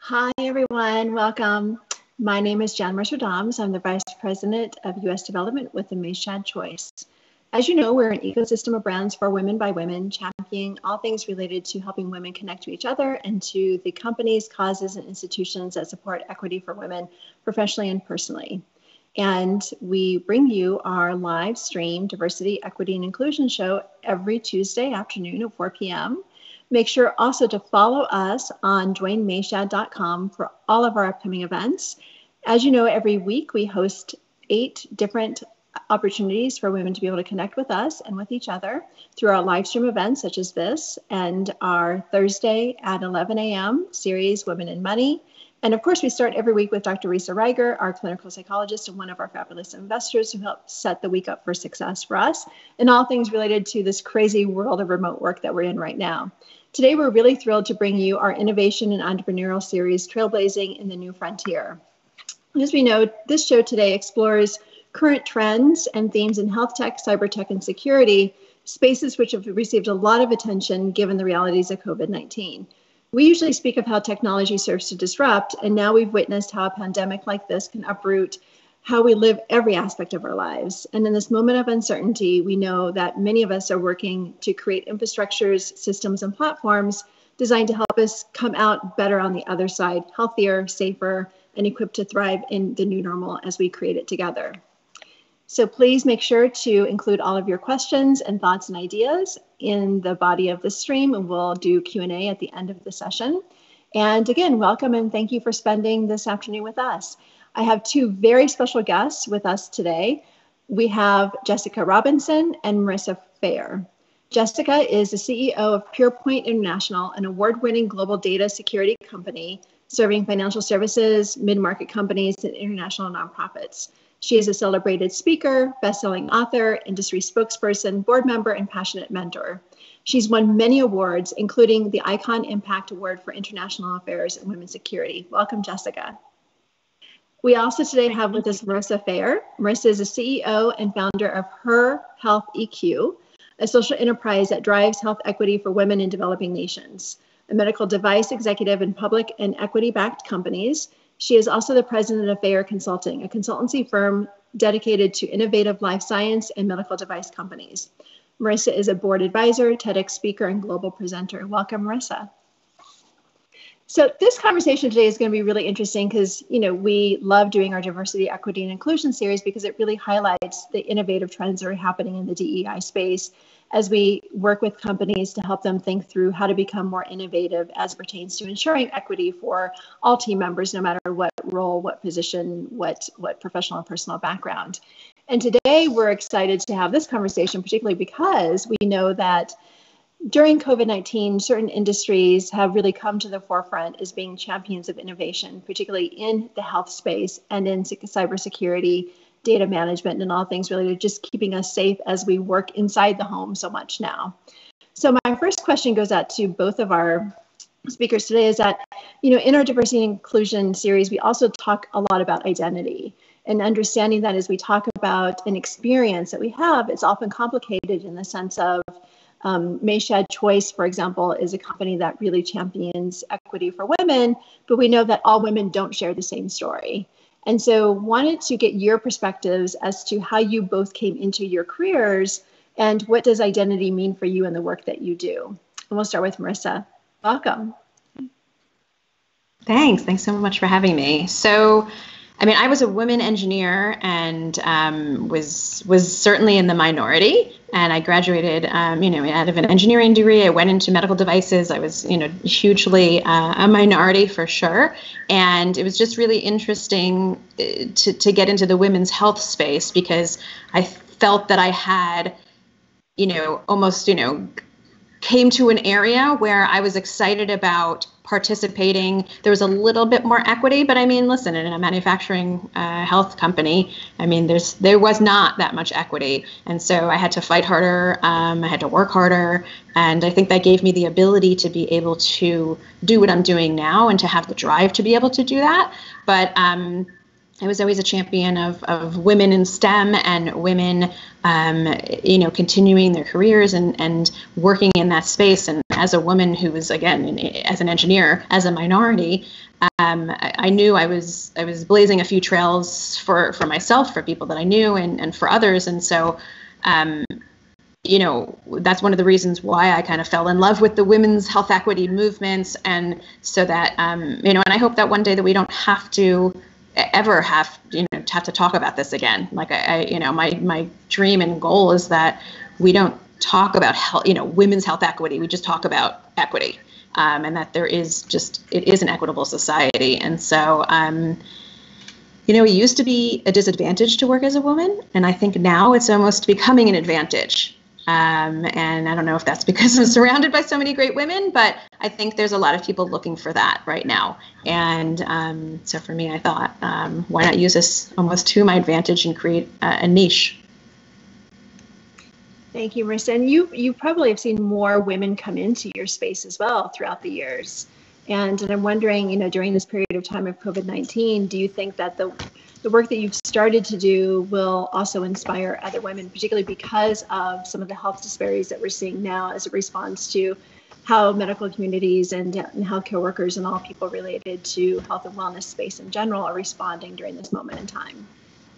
Hi, everyone. Welcome. My name is Marissa. I'm the Vice President of U.S. Development with the Mayshad Choice. As you know, we're an ecosystem of brands for women by women, championing all things related to helping women connect to each other and to the companies, causes, and institutions that support equity for women professionally and personally. And we bring you our live stream Diversity, Equity, and Inclusion show every Tuesday afternoon at 4 p.m. Make sure also to follow us on DwayneMayshad.com for all of our upcoming events. As you know, every week we host 8 different opportunities for women to be able to connect with us and with each other through our live stream events such as this and our Thursday at 11 a.m. series, Women in Money. And of course, we start every week with Dr. Marissa, our clinical psychologist and one of our fabulous investors who help set the week up for success for us and all things related to this crazy world of remote work that we're in right now. Today, we're really thrilled to bring you our innovation and entrepreneurial series, Trailblazing in the New Frontier. As we know, this show today explores current trends and themes in health tech, cyber tech, and security, spaces which have received a lot of attention given the realities of COVID-19. We usually speak of how technology serves to disrupt, and now we've witnessed how a pandemic like this can uproot how we live every aspect of our lives. And in this moment of uncertainty, we know that many of us are working to create infrastructures, systems, and platforms designed to help us come out better on the other side, healthier, safer, and equipped to thrive in the new normal as we create it together. So please make sure to include all of your questions and thoughts and ideas in the body of the stream, and we'll do Q&A at the end of the session. And again, welcome and thank you for spending this afternoon with us. I have 2 very special guests with us today. We have Jessica Robinson and Marissa Fayer. Jessica is the CEO of PurePoint International, an award-winning global data security company serving financial services, mid-market companies, and international nonprofits. She is a celebrated speaker, best-selling author, industry spokesperson, board member, and passionate mentor. She's won many awards, including the Icon Impact Award for International Affairs and Women's Security. Welcome, Jessica. We also today have with us Marissa Fayer. Marissa is the CEO and founder of Her Health EQ, a social enterprise that drives health equity for women in developing nations. A medical device executive in public and equity-backed companies, she is also the president of Fayer Consulting, a consultancy firm dedicated to innovative life science and medical device companies. Marissa is a board advisor, TEDx speaker, and global presenter. Welcome, Marissa. So this conversation today is going to be really interesting because, we love doing our diversity, equity, and inclusion series because it really highlights the innovative trends that are happening in the DEI space as we work with companies to help them think through how to become more innovative as it pertains to ensuring equity for all team members, no matter what role, what position, what professional and personal background. And today we're excited to have this conversation, particularly because we know that during COVID-19, certain industries have really come to the forefront as being champions of innovation, particularly in the health space and in cybersecurity, data management, and all things related to just keeping us safe as we work inside the home so much now. So my first question goes out to both of our speakers today is that, in our diversity and inclusion series, we also talk a lot about identity and understanding that as we talk about an experience that we have, it's often complicated in the sense of Mayshad Choice, for example, is a company that really champions equity for women, but we know that all women don't share the same story. And so wanted to get your perspectives as to how you both came into your careers and what does identity mean for you in the work that you do. And we'll start with Marissa. Welcome. Thanks so much for having me. So, I was a woman engineer and was certainly in the minority. And I graduated, out of an engineering degree. I went into medical devices. I was, hugely a minority for sure. And it was just really interesting to get into the women's health space because I felt that I had, almost, came to an area where I was excited about participating. There was a little bit more equity, but listen, in a manufacturing health company, there was not that much equity. And so I had to fight harder. I had to work harder. And I think that gave me the ability to be able to do what I'm doing now and to have the drive to be able to do that. But I was always a champion of women in STEM and women, continuing their careers and working in that space. And as a woman who was, again, as an engineer, as a minority, I knew I was blazing a few trails for myself, for people that I knew, and for others. And so, that's one of the reasons why I kind of fell in love with the women's health equity movements. And so that, and I hope that one day that we don't have to ever have to talk about this again. Like my dream and goal is that we don't talk about health, women's health equity. We just talk about equity, and that it is an equitable society. And so, it used to be a disadvantage to work as a woman, and I think now it's almost becoming an advantage. And I don't know if that's because I'm surrounded by so many great women, but I think there's a lot of people looking for that right now. And so for me, I thought, why not use this almost to my advantage and create a niche? Thank you, Marissa. And you probably have seen more women come into your space as well throughout the years. And I'm wondering, during this period of time of COVID-19, do you think that the work that you've started to do will also inspire other women, particularly because of some of the health disparities that we're seeing now as it responds to how medical communities and healthcare workers and all people related to health and wellness space in general are responding during this moment in time?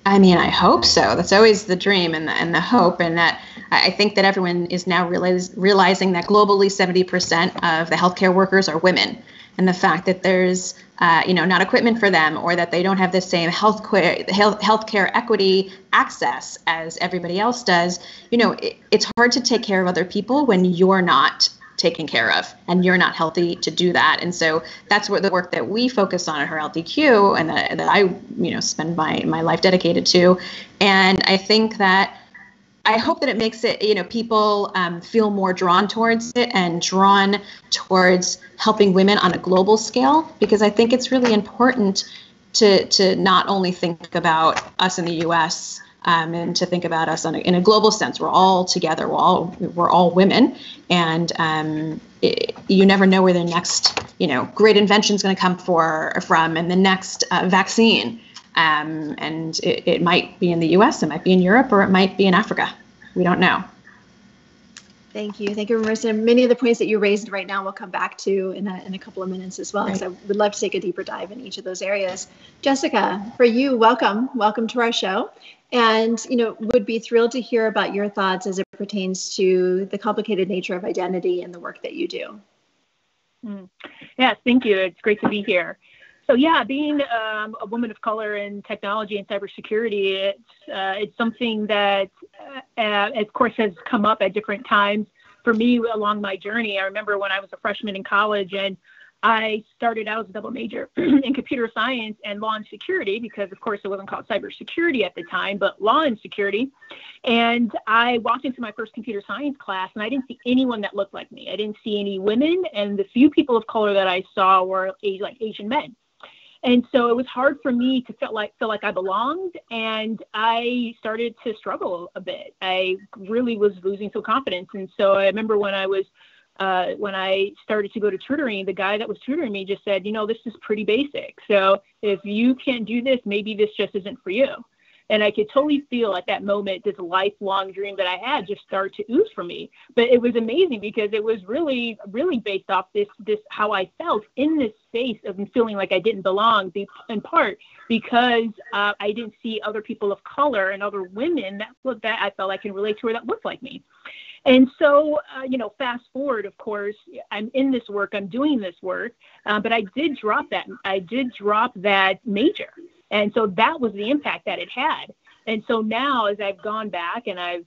I mean, I hope so. That's always the dream and the hope. And that I think that everyone is now realizing that globally 70% of the healthcare workers are women. And the fact that there's, not equipment for them, or that they don't have the same healthcare equity access as everybody else does, it's hard to take care of other people when you're not taken care of and you're not healthy to do that. And so that's what the work that we focus on at Her LDQ and that I, spend my life dedicated to. And I think that I hope that it makes it, people feel more drawn towards it and drawn towards helping women on a global scale, because I think it's really important to not only think about us in the U.S. And to think about us in a global sense. We're all together. We're all women, and you never know where the next great invention is going to come from, and the next vaccine. And it might be in the U.S., it might be in Europe, or it might be in Africa. We don't know. Thank you, Marissa. Many of the points that you raised right now we'll come back to in a couple of minutes as well, because I would love to take a deeper dive in each of those areas. Jessica, for you, welcome to our show, and would be thrilled to hear about your thoughts as it pertains to the complicated nature of identity and the work that you do. Yes, thank you. It's great to be here. So yeah, being a woman of color in technology and cybersecurity, it's something that, of course, has come up at different times for me along my journey. I remember when I was a freshman in college, and I started out as a double major in computer science and law and security, because, of course, it wasn't called cybersecurity at the time, but law and security. And I walked into my first computer science class, and I didn't see anyone that looked like me. I didn't see any women, and the few people of color that I saw were Asian men. And so it was hard for me to feel like I belonged, and I started to struggle a bit. I really was losing some confidence. And so I remember when I started to go to tutoring, the guy that was tutoring me just said, this is pretty basic. So if you can't do this, maybe this just isn't for you. And I could totally feel at that moment this lifelong dream that I had just start to ooze from me. But it was amazing because it was really, really based off this how I felt in this space of feeling like I didn't belong, in part because I didn't see other people of color and other women that I felt I can relate to or that looked like me. And so, fast forward, of course, I'm in this work, I'm doing this work, but I did drop that major. And so that was the impact that it had. And so now, as I've gone back and I've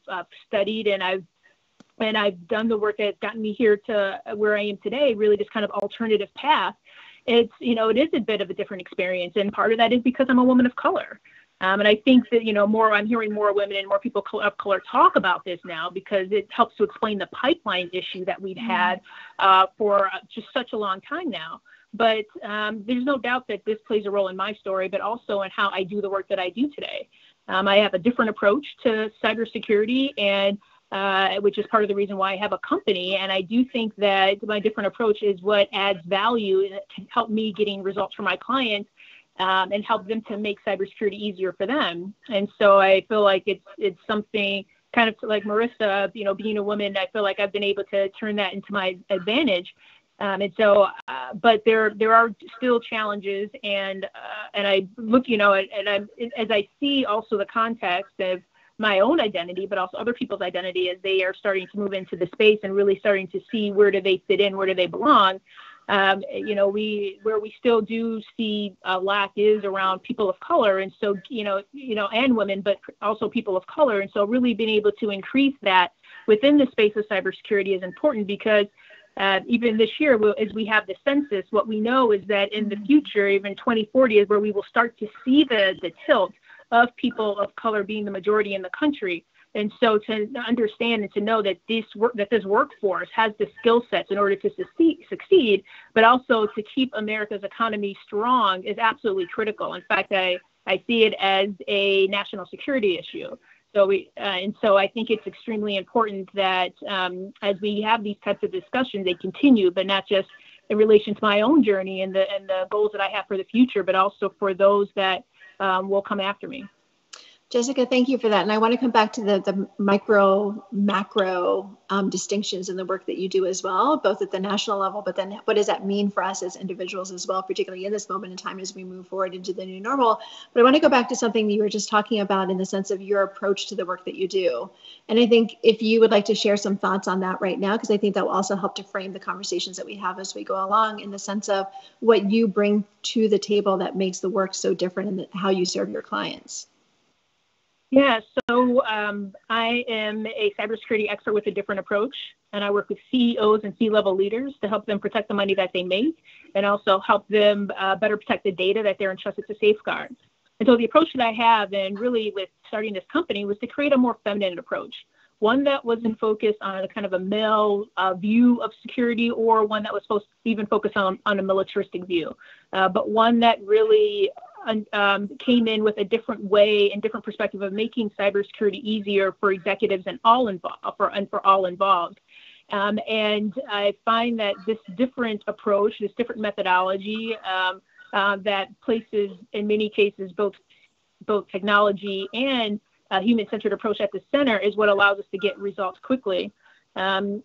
studied and I've done the work that's gotten me here to where I am today, really this kind of alternative path, it is a bit of a different experience. And part of that is because I'm a woman of color. And I think that, I'm hearing more women and more people of color talk about this now, because it helps to explain the pipeline issue that we've had for just such a long time now. But there's no doubt that this plays a role in my story, but also in how I do the work that I do today. I have a different approach to cybersecurity, and which is part of the reason why I have a company. And I do think that my different approach is what adds value and can help me getting results for my clients and help them to make cybersecurity easier for them. And so I feel like it's something kind of like Marissa, being a woman, I feel like I've been able to turn that into my advantage. And so, but there are still challenges, and I look, as I see also the context of my own identity, but also other people's identity as they are starting to move into the space and really starting to see where do they fit in, where do they belong. Where we still do see a lack is around people of color, and so and women, but also people of color, and so really being able to increase that within the space of cybersecurity is important because. Even this year, as we have the census, what we know is that in the future, even 2040 is where we will start to see the tilt of people of color being the majority in the country. And so to understand and to know that this workforce has the skill sets in order to succeed, but also to keep America's economy strong is absolutely critical. In fact, I see it as a national security issue. So I think it's extremely important that as we have these types of discussions, they continue, but not just in relation to my own journey and the goals that I have for the future, but also for those that will come after me. Jessica, thank you for that. And I want to come back to the micro, macro distinctions in the work that you do as well, both at the national level, but then what does that mean for us as individuals as well, particularly in this moment in time as we move forward into the new normal. But I want to go back to something that you were just talking about in the sense of your approach to the work that you do. And I think if you would like to share some thoughts on that right now, because I think that will also help to frame the conversations that we have as we go along in the sense of what you bring to the table that makes the work so different and how you serve your clients. Yeah, so I am a cybersecurity expert with a different approach, and I work with CEOs and C-level leaders to help them protect the money that they make and also help them better protect the data that they're entrusted to safeguard. And so the approach that I have, and really with starting this company, was to create a more feminine approach, one that wasn't focused on a kind of a male view of security or one that was supposed to even focus on a militaristic view, but one that really came in with a different way and different perspective of making cybersecurity easier for executives and for all involved. And I find that this different approach, this different methodology that places, in many cases, both technology and a human-centered approach at the center is what allows us to get results quickly. And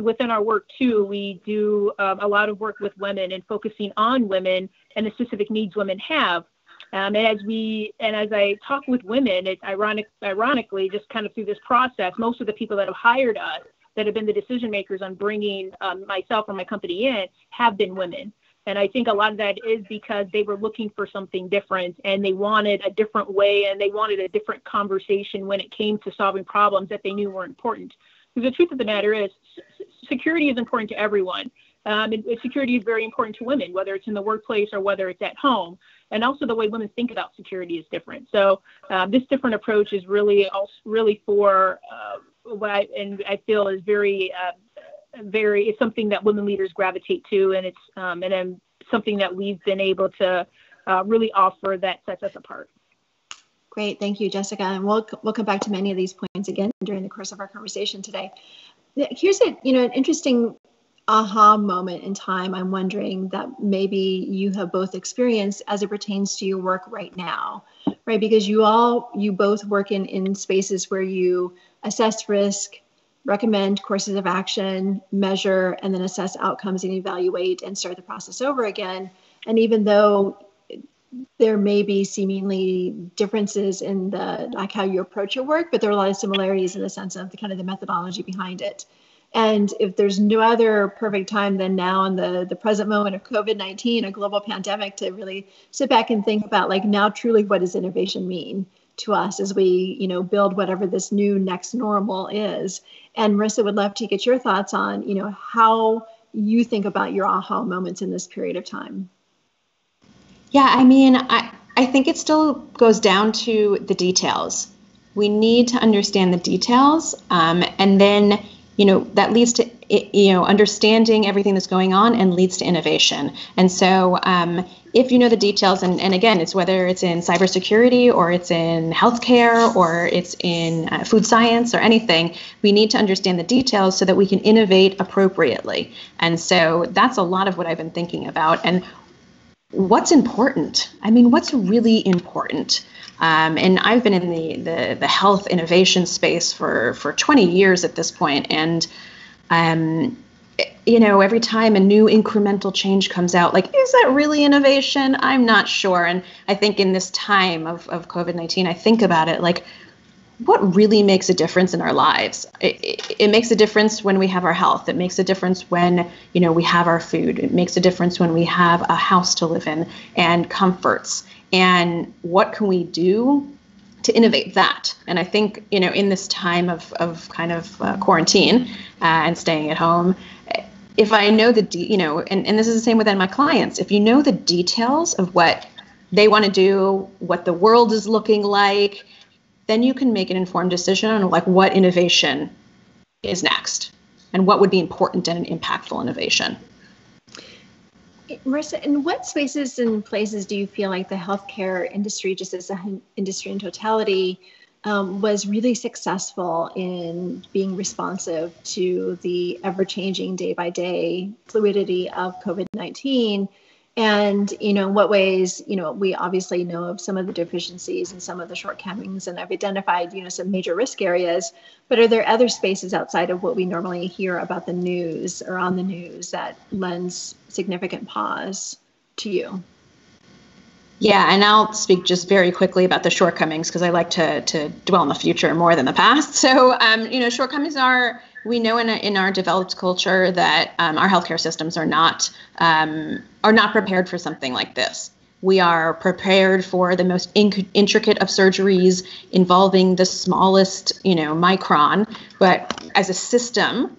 within our work too, we do a lot of work with women and focusing on women and the specific needs women have. And as I talk with women, it's ironically, just kind of through this process, most of the people that have hired us, that have been the decision makers on bringing myself or my company in, have been women. And I think a lot of that is because they were looking for something different and they wanted a different way and they wanted a different conversation when it came to solving problems that they knew were important. Because the truth of the matter is security is important to everyone. And security is very important to women, whether it's in the workplace or whether it's at home. And also the way women think about security is different. So this different approach is really for what I feel is it's something that women leaders gravitate to, and it's something that we've been able to really offer that sets us apart. Great, thank you, Jessica. And we'll come back to many of these points again during the course of our conversation today. Here's an interesting aha moment in time. I'm wondering that maybe you have both experienced as it pertains to your work right now, right? Because you both work in spaces where you assess risk, recommend courses of action, measure, and then assess outcomes and evaluate and start the process over again. And even though there may be seemingly differences in how you approach your work, but there are a lot of similarities in the sense of the methodology behind it. And if there's no other perfect time than now in the present moment of COVID-19, a global pandemic, to really sit back and think about now truly what does innovation mean to us as we build whatever this new next normal is. And Marissa, would love to get your thoughts on how you think about your aha moments in this period of time. Yeah, I mean, I think it still goes down to the details. We need to understand the details, and then that leads to understanding everything that's going on and leads to innovation. And so if you know the details, and again, it's whether it's in cybersecurity or it's in healthcare or it's in food science or anything, we need to understand the details so that we can innovate appropriately. And so that's a lot of what I've been thinking about. And what's important? I mean, what's really important? And I've been in the health innovation space for 20 years at this point, and every time a new incremental change comes out, like, is that really innovation? I'm not sure. And I think in this time of COVID-19, I think about it like, what really makes a difference in our lives? It makes a difference when we have our health. It makes a difference when, we have our food. It makes a difference when we have a house to live in and comforts. And what can we do to innovate that? And I think, in this time of kind of quarantine and staying at home, if I know and this is the same with my clients, if you know the details of what they want to do, what the world is looking like, then you can make an informed decision on like what innovation is next and what would be important and an impactful innovation. Marissa, in what spaces and places do you feel like the healthcare industry, just as an industry in totality, was really successful in being responsive to the ever-changing day-by-day fluidity of COVID-19? And, in what ways, we obviously know of some of the deficiencies and some of the shortcomings, and I've identified, some major risk areas, but are there other spaces outside of what we normally hear about the news or on the news that lends significant pause to you? Yeah, and I'll speak just very quickly about the shortcomings because I like to dwell on the future more than the past. So, shortcomings we know in our developed culture that our healthcare systems are not prepared for something like this. We are prepared for the most intricate of surgeries involving the smallest, micron, but as a system,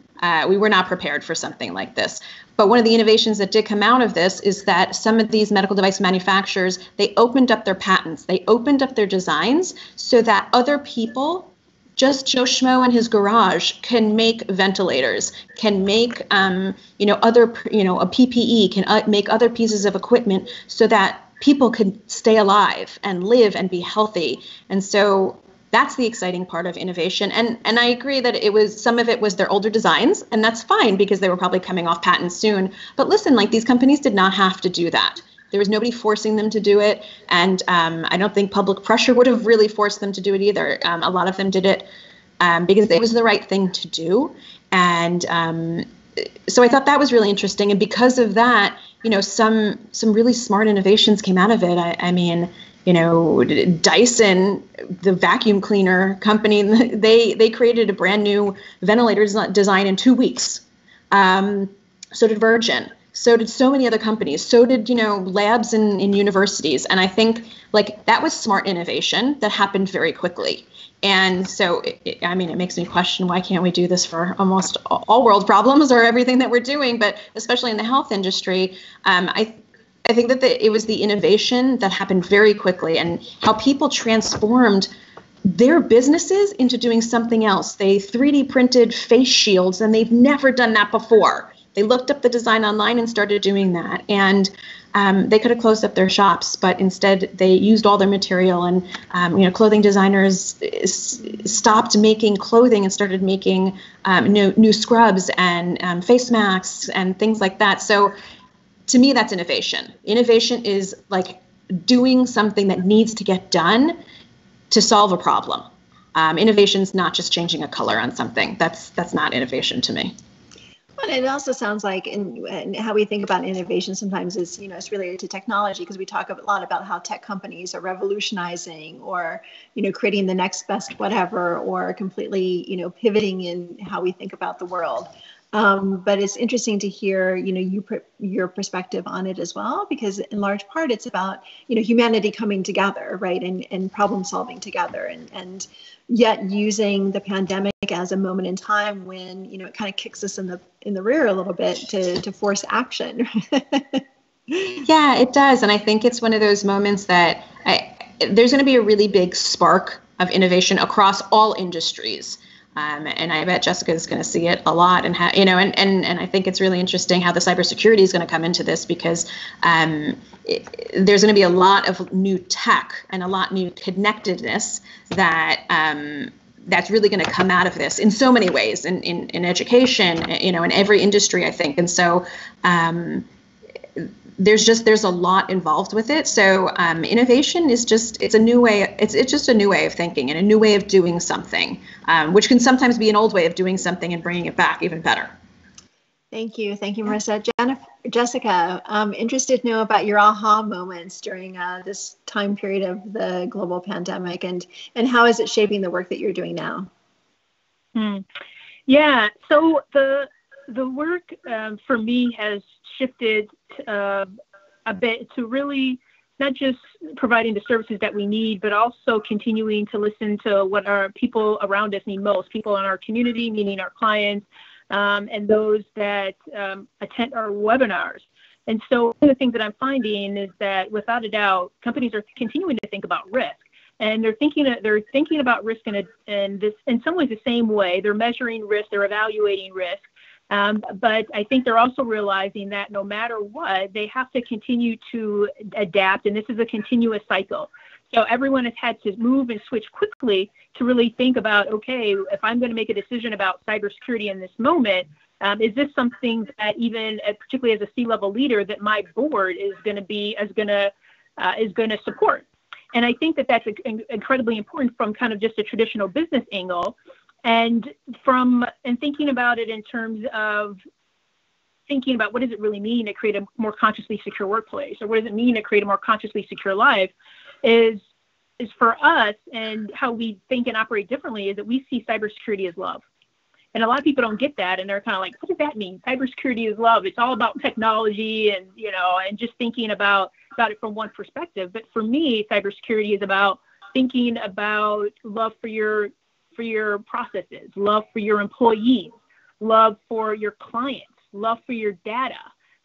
we were not prepared for something like this. But one of the innovations that did come out of this is that some of these medical device manufacturers, they opened up their patents, they opened up their designs so that other people, just Joe Schmo in his garage, can make ventilators, can make, a PPE, can make other pieces of equipment so that people can stay alive and live and be healthy. And so that's the exciting part of innovation. And I agree that some of it was their older designs, and that's fine because they were probably coming off patent soon. But listen, like, these companies did not have to do that. There was nobody forcing them to do it. And I don't think public pressure would have really forced them to do it either. A lot of them did it because it was the right thing to do. And so I thought that was really interesting. And because of that, some really smart innovations came out of it. I mean, Dyson, the vacuum cleaner company, they created a brand new ventilator design in 2 weeks. So did Virgin. So did so many other companies. So did, labs in universities. And I think that was smart innovation that happened very quickly. And so, it makes me question, why can't we do this for almost all world problems or everything that we're doing, but especially in the health industry? I think that it was the innovation that happened very quickly and how people transformed their businesses into doing something else. They 3D printed face shields, and they've never done that before. They looked up the design online and started doing that. And they could have closed up their shops, but instead they used all their material. And, clothing designers stopped making clothing and started making new scrubs and face masks and things like that. So to me, that's innovation. Innovation is like doing something that needs to get done to solve a problem. Innovation is not just changing a color on something. That's not innovation to me. Well, it also sounds like in how we think about innovation sometimes is, it's related to technology, because we talk a lot about how tech companies are revolutionizing or, creating the next best whatever, or completely, pivoting in how we think about the world. But it's interesting to hear, your perspective on it as well, because in large part it's about, humanity coming together, right, and problem solving together, and yet using the pandemic as a moment in time when, it kind of kicks us in the rear a little bit to force action. Yeah, it does, and I think it's one of those moments that there's going to be a really big spark of innovation across all industries. And I bet Jessica is going to see it a lot, and and I think it's really interesting how the cybersecurity is going to come into this, because there's going to be a lot of new tech and a lot new connectedness that's really going to come out of this in so many ways, in education, in every industry, I think. And so there's a lot involved with it. So innovation is it's a new way. It's just a new way of thinking and a new way of doing something, which can sometimes be an old way of doing something and bringing it back even better. Thank you, Marissa. Jessica, I'm interested to know about your aha moments during this time period of the global pandemic, and how is it shaping the work that you're doing now? Yeah, so the work for me has shifted a bit to really not just providing the services that we need, but also continuing to listen to what our people around us need most, people in our community, meaning our clients, and those that attend our webinars. And so one of the things that I'm finding is that without a doubt, companies are continuing to think about risk. And they're thinking about risk in some ways the same way. They're measuring risk, they're evaluating risk. But I think they're also realizing that no matter what, they have to continue to adapt. And this is a continuous cycle. So everyone has had to move and switch quickly to really think about, okay, if I'm going to make a decision about cybersecurity in this moment, is this something that even, particularly as a C-level leader, that my board is going to support? And I think that that's incredibly important from kind of just a traditional business angle, and thinking about it in terms of thinking about what does it really mean to create a more consciously secure workplace, or what does it mean to create a more consciously secure life, is for us, and how we think and operate differently is that we see cybersecurity as love. And a lot of people don't get that, and they're kind of like, what does that mean? Cybersecurity is love. It's all about technology and just thinking about it from one perspective. But for me, cybersecurity is about thinking about love for your processes, love for your employees, love for your clients, love for your data,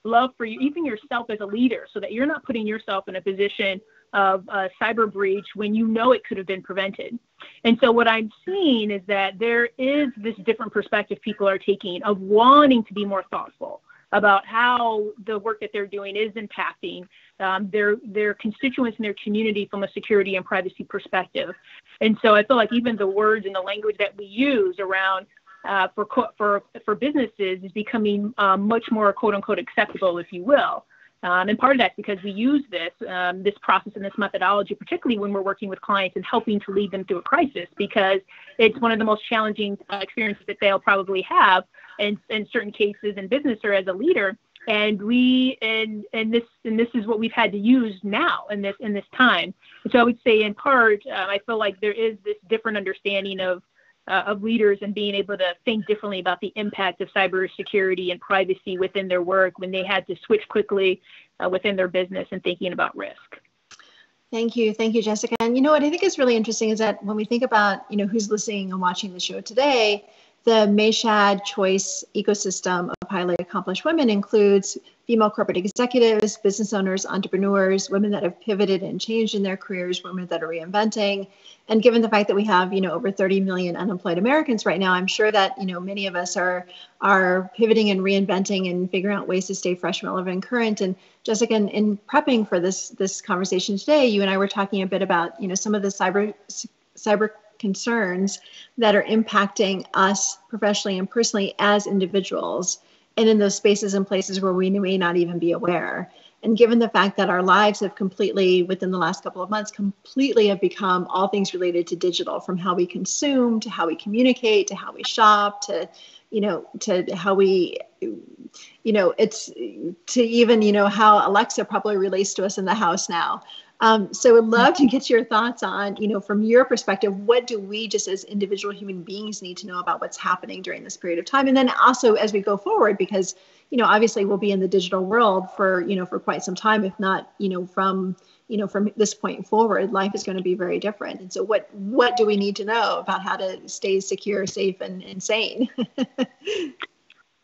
love for even yourself as a leader, so that you're not putting yourself in a position of a cyber breach when you know it could have been prevented. And so what I'm seeing is that there is this different perspective people are taking of wanting to be more thoughtful about how the work that they're doing is impacting their constituents and their community from a security and privacy perspective. And so I feel like even the words and the language that we use around for businesses is becoming much more quote unquote acceptable, if you will. And part of that's because we use this process and this methodology, particularly when we're working with clients and helping to lead them through a crisis, because it's one of the most challenging experiences that they'll probably have in certain cases in business or as a leader. And this is what we've had to use now in this time. And so I would say in part, I feel like there is this different understanding of leaders and being able to think differently about the impact of cybersecurity and privacy within their work when they had to switch quickly within their business and thinking about risk. Thank you, Jessica. And what I think is really interesting is that when we think about who's listening and watching the show today, the Mayshad choice ecosystem of highly accomplished women includes female corporate executives, business owners, entrepreneurs, women that have pivoted and changed in their careers, women that are reinventing. And given the fact that we have, over 30 million unemployed Americans right now, I'm sure that, many of us are pivoting and reinventing and figuring out ways to stay fresh, relevant, and current. And Jessica, in prepping for this conversation today, you and I were talking a bit about, some of the cyber concerns that are impacting us professionally and personally as individuals, and in those spaces and places where we may not even be aware. And given the fact that our lives have completely, within the last couple of months, completely have become all things related to digital, from how we consume to how we communicate to how we shop to how we, it's to even, how Alexa probably relates to us in the house now. So I'd love to get your thoughts on, from your perspective, what do we just as individual human beings need to know about what's happening during this period of time? And then also as we go forward, because, obviously we'll be in the digital world for quite some time, if not, from this point forward, life is going to be very different. And so what do we need to know about how to stay secure, safe, and sane?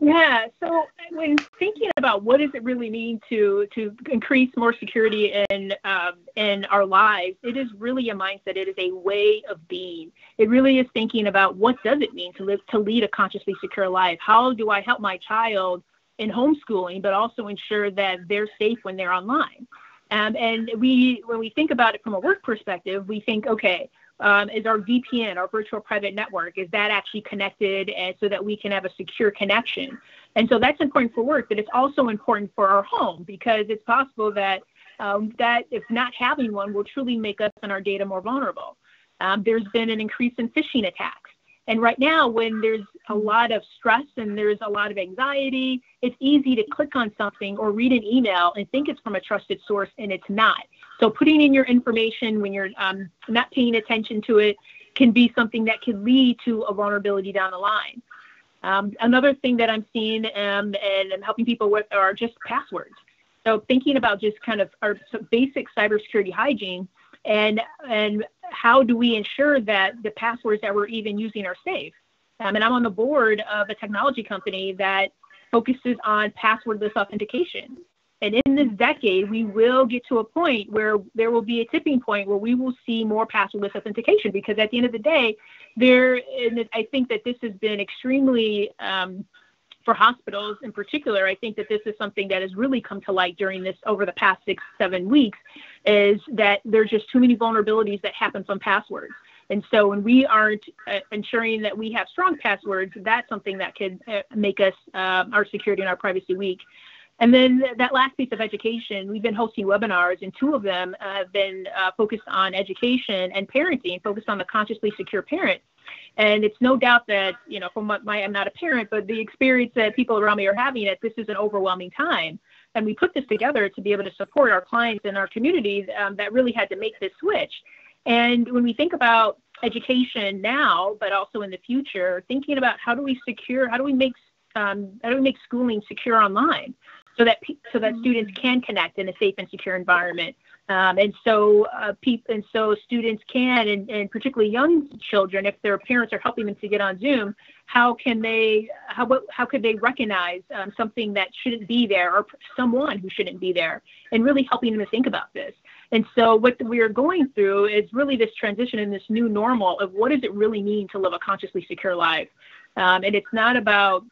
Yeah. So when thinking about what does it really mean to increase more security in our lives, it is really a mindset. It is a way of being. It really is thinking about what does it mean to lead a consciously secure life? How do I help my child in homeschooling, but also ensure that they're safe when they're online? And when we think about it from a work perspective, we think, okay, is our VPN, our virtual private network, is that actually connected, and so that we can have a secure connection? And so that's important for work, but it's also important for our home, because it's possible that that if not having one will truly make us and our data more vulnerable. There's been an increase in phishing attacks. And right now, when there's a lot of stress and there's a lot of anxiety, it's easy to click on something or read an email and think it's from a trusted source, and it's not. So putting in your information when you're not paying attention to it can be something that can lead to a vulnerability down the line. Another thing that I'm seeing and I'm helping people with are just passwords. So thinking about just kind of our basic cybersecurity hygiene, and how do we ensure that the passwords that we're even using are safe? And I'm on the board of a technology company that focuses on passwordless authentication. And in this decade, we will get to a point where there will be a tipping point where we will see more passwordless authentication, because at the end of the day, I think that this has been extremely, for hospitals in particular, I think that this is something that has really come to light over the past 6-7 weeks, is that there's just too many vulnerabilities that happen from passwords. And so when we aren't ensuring that we have strong passwords, that's something that could make us, our security and our privacy weak. And then that last piece of education, we've been hosting webinars, and 2 of them have been focused on education and parenting, focused on the consciously secure parent. And it's no doubt that, from I'm not a parent, but the experience that people around me are having, that this is an overwhelming time. And we put this together to be able to support our clients and our communities that really had to make this switch. And when we think about education now, but also in the future, thinking about how do we make schooling secure online, so that students can connect in a safe and secure environment. And so students can, and particularly young children, if their parents are helping them to get on Zoom, how could they recognize something that shouldn't be there, or someone who shouldn't be there, and really helping them to think about this. And so what we are going through is really this transition in this new normal of what does it really mean to live a consciously secure life. And it's not about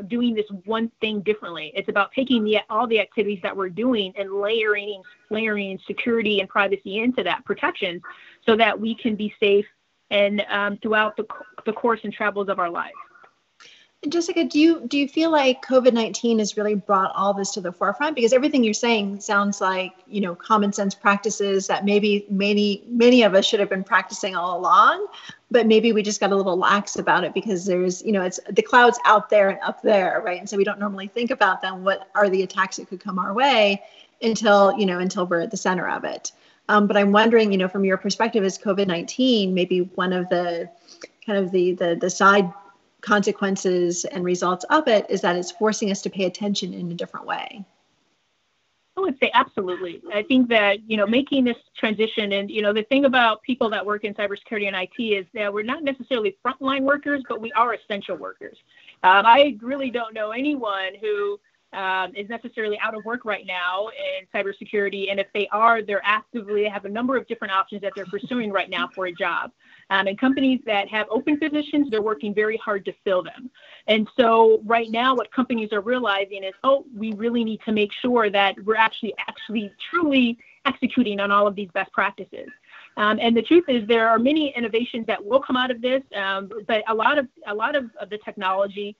doing this one thing differently. It's about taking all the activities that we're doing and layering security and privacy into that, protection, so that we can be safe and throughout the course and travels of our lives. Jessica, do you feel like COVID-19 has really brought all this to the forefront? Because everything you're saying sounds like, common sense practices that maybe many of us should have been practicing all along, but maybe we just got a little lax about it because there's, it's the clouds out there and up there, right? And so we don't normally think about them. What are the attacks that could come our way until we're at the center of it? But I'm wondering, from your perspective, is COVID-19 maybe one of the kind of the side consequences and results of it is that it's forcing us to pay attention in a different way? I would say absolutely. I think that, making this transition, and, the thing about people that work in cybersecurity and IT is that we're not necessarily frontline workers, but we are essential workers. I really don't know anyone who is necessarily out of work right now in cybersecurity. And if they are, they have a number of different options that they're pursuing right now for a job. And companies that have open positions, they're working very hard to fill them. And so right now, what companies are realizing is, we really need to make sure that we're actually truly executing on all of these best practices. And the truth is, there are many innovations that will come out of this, but a lot of the technology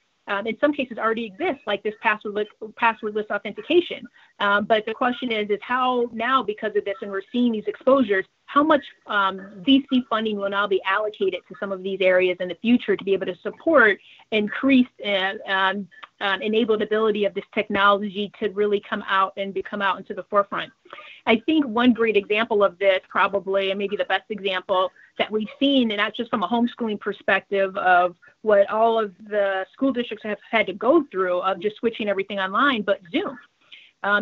in some cases already exists, like this passwordless authentication. But the question is how now, because of this, and we're seeing these exposures, how much VC funding will now be allocated to some of these areas in the future to be able to support increased enableability of this technology to really come out into the forefront. I think one great example of this, probably, and maybe the best example that we've seen, and not just from a homeschooling perspective of what all of the school districts have had to go through of just switching everything online, but Zoom.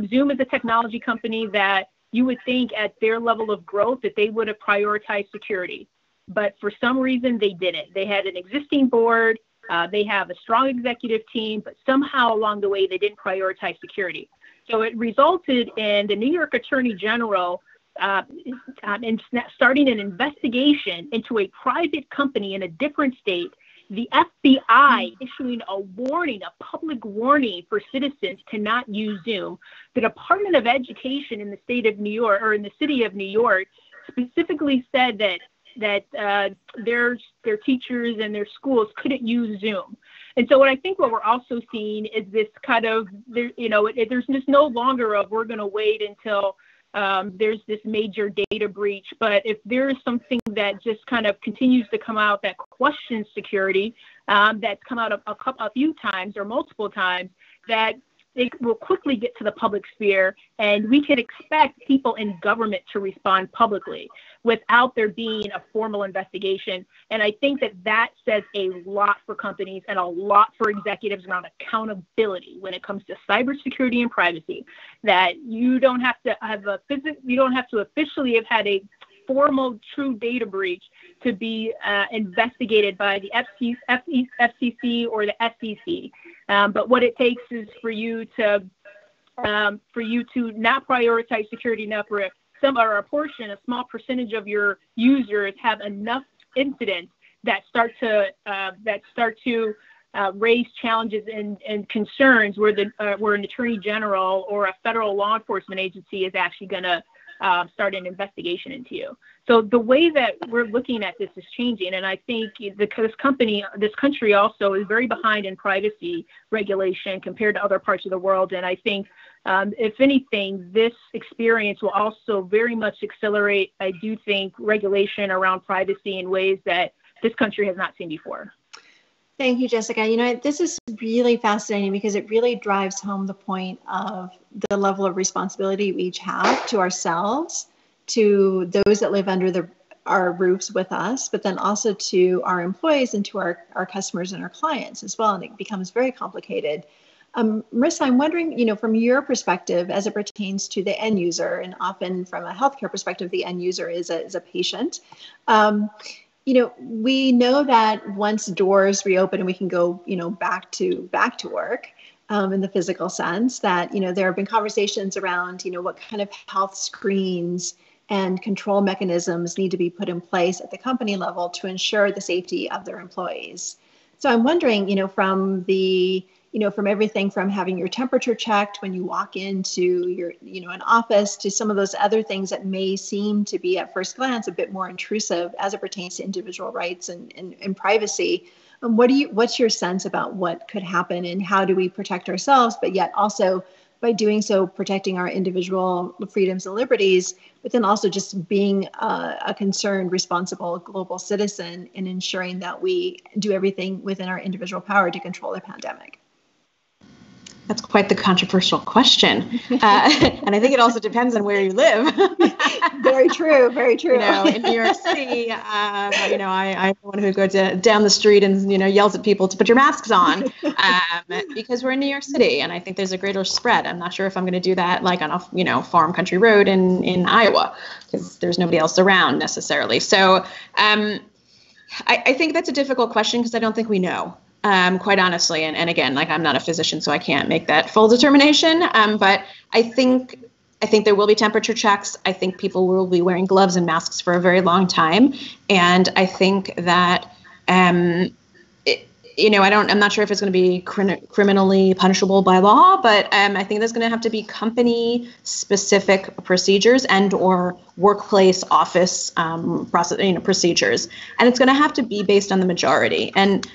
Zoom is a technology company that you would think at their level of growth that they would have prioritized security. But for some reason, they didn't. They had an existing board. They have a strong executive team, but somehow along the way, they didn't prioritize security. So it resulted in the New York Attorney General starting an investigation into a private company in a different state the FBI issuing a warning, a public warning for citizens to not use Zoom. The Department of Education in the state of New York, or in the city of New York, specifically said that their teachers and their schools couldn't use Zoom. And so what we're also seeing is this kind of, there's just no longer we're going to wait until there's this major data breach. But if there is something that just kind of continues to come out that questions security, that's come out a few times or multiple times, that it will quickly get to the public sphere, and we can expect people in government to respond publicly without there being a formal investigation. And I think that says a lot for companies and a lot for executives around accountability when it comes to cybersecurity and privacy, that you don't have to officially have had a formal true data breach to be investigated by the FCC or the SEC. But what it takes is for you to not prioritize security enough, or a small percentage of your users have enough incidents that start to raise challenges and concerns where an attorney general or a federal law enforcement agency is actually going to start an investigation into you. So the way that we're looking at this is changing, and I think this country also is very behind in privacy regulation compared to other parts of the world. And I think, if anything, this experience will also very much accelerate, I do think, regulation around privacy in ways that this country has not seen before. Thank you, Jessica. This is really fascinating because it really drives home the point of the level of responsibility we each have to ourselves, to those that live under our roofs with us, but then also to our employees and to our customers and our clients as well. And it becomes very complicated. Marissa, I'm wondering, from your perspective as it pertains to the end user, and often from a healthcare perspective, the end user is a patient. We know that once doors reopen and we can go, back to work in the physical sense, that, there have been conversations around, what kind of health screens and control mechanisms need to be put in place at the company level to ensure the safety of their employees. So I'm wondering, from everything from having your temperature checked when you walk into your, an office, to some of those other things that may seem to be at first glance a bit more intrusive as it pertains to individual rights and privacy. What's your sense about what could happen, and how do we protect ourselves, but yet also by doing so protecting our individual freedoms and liberties, but then also just being a concerned, responsible global citizen and ensuring that we do everything within our individual power to control the pandemic? That's quite the controversial question. And I think it also depends on where you live. Very true. Very true. In New York City, I'm the one who goes down the street and, yells at people to put your masks on because we're in New York City. And I think there's a greater spread. I'm not sure if I'm going to do that like on a, farm country road in Iowa, because there's nobody else around necessarily. So I think that's a difficult question because I don't think we know. Quite honestly, and again, I'm not a physician, so I can't make that full determination. But I think there will be temperature checks. I think people will be wearing gloves and masks for a very long time, and I think that I'm not sure if it's going to be criminally punishable by law, but I think there's going to have to be company-specific procedures and/or workplace office procedures, and it's going to have to be based on the majority. And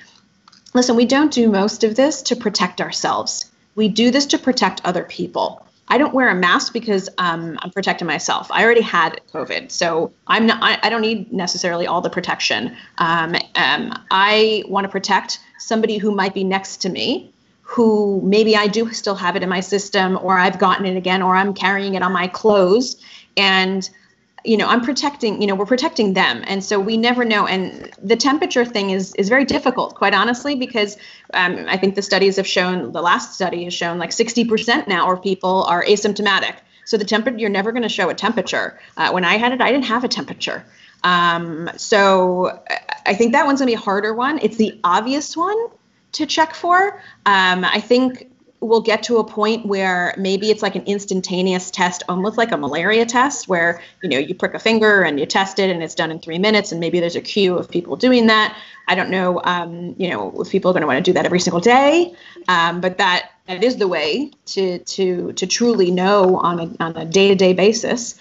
listen, we don't do most of this to protect ourselves. We do this to protect other people. I don't wear a mask because I'm protecting myself. I already had COVID, so I don't need necessarily all the protection. I want to protect somebody who might be next to me, who maybe I do still have it in my system, or I've gotten it again, or I'm carrying it on my clothes, and we're protecting them. And so we never know. And the temperature thing is very difficult, quite honestly, because I think the last study has shown like 60% now of people are asymptomatic. So the temperature, you're never going to show a temperature. When I had it, I didn't have a temperature. So I think that one's going to be a harder one. It's the obvious one to check for. I think we'll get to a point where maybe it's like an instantaneous test, almost like a malaria test, where, you prick a finger and you test it and it's done in 3 minutes, and maybe there's a queue of people doing that. I don't know, if people are going to want to do that every single day, but that is the way to truly know on a day-to-day basis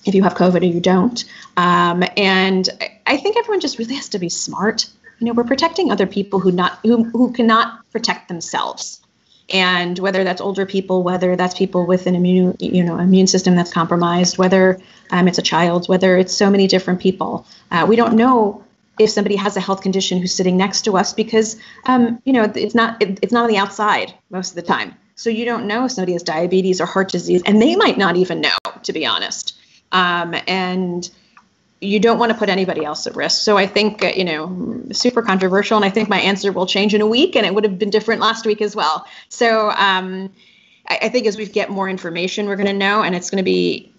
if you have COVID or you don't. And I think everyone just really has to be smart. We're protecting other people who cannot protect themselves. And whether that's older people, whether that's people with an immune system that's compromised, whether it's a child, whether it's so many different people, we don't know if somebody has a health condition who's sitting next to us because, it's not on the outside most of the time. So you don't know if somebody has diabetes or heart disease, and they might not even know, to be honest. And you don't want to put anybody else at risk. So I think, super controversial, and I think my answer will change in a week, and it would have been different last week as well. So I think as we get more information, we're going to know, and it's going to be,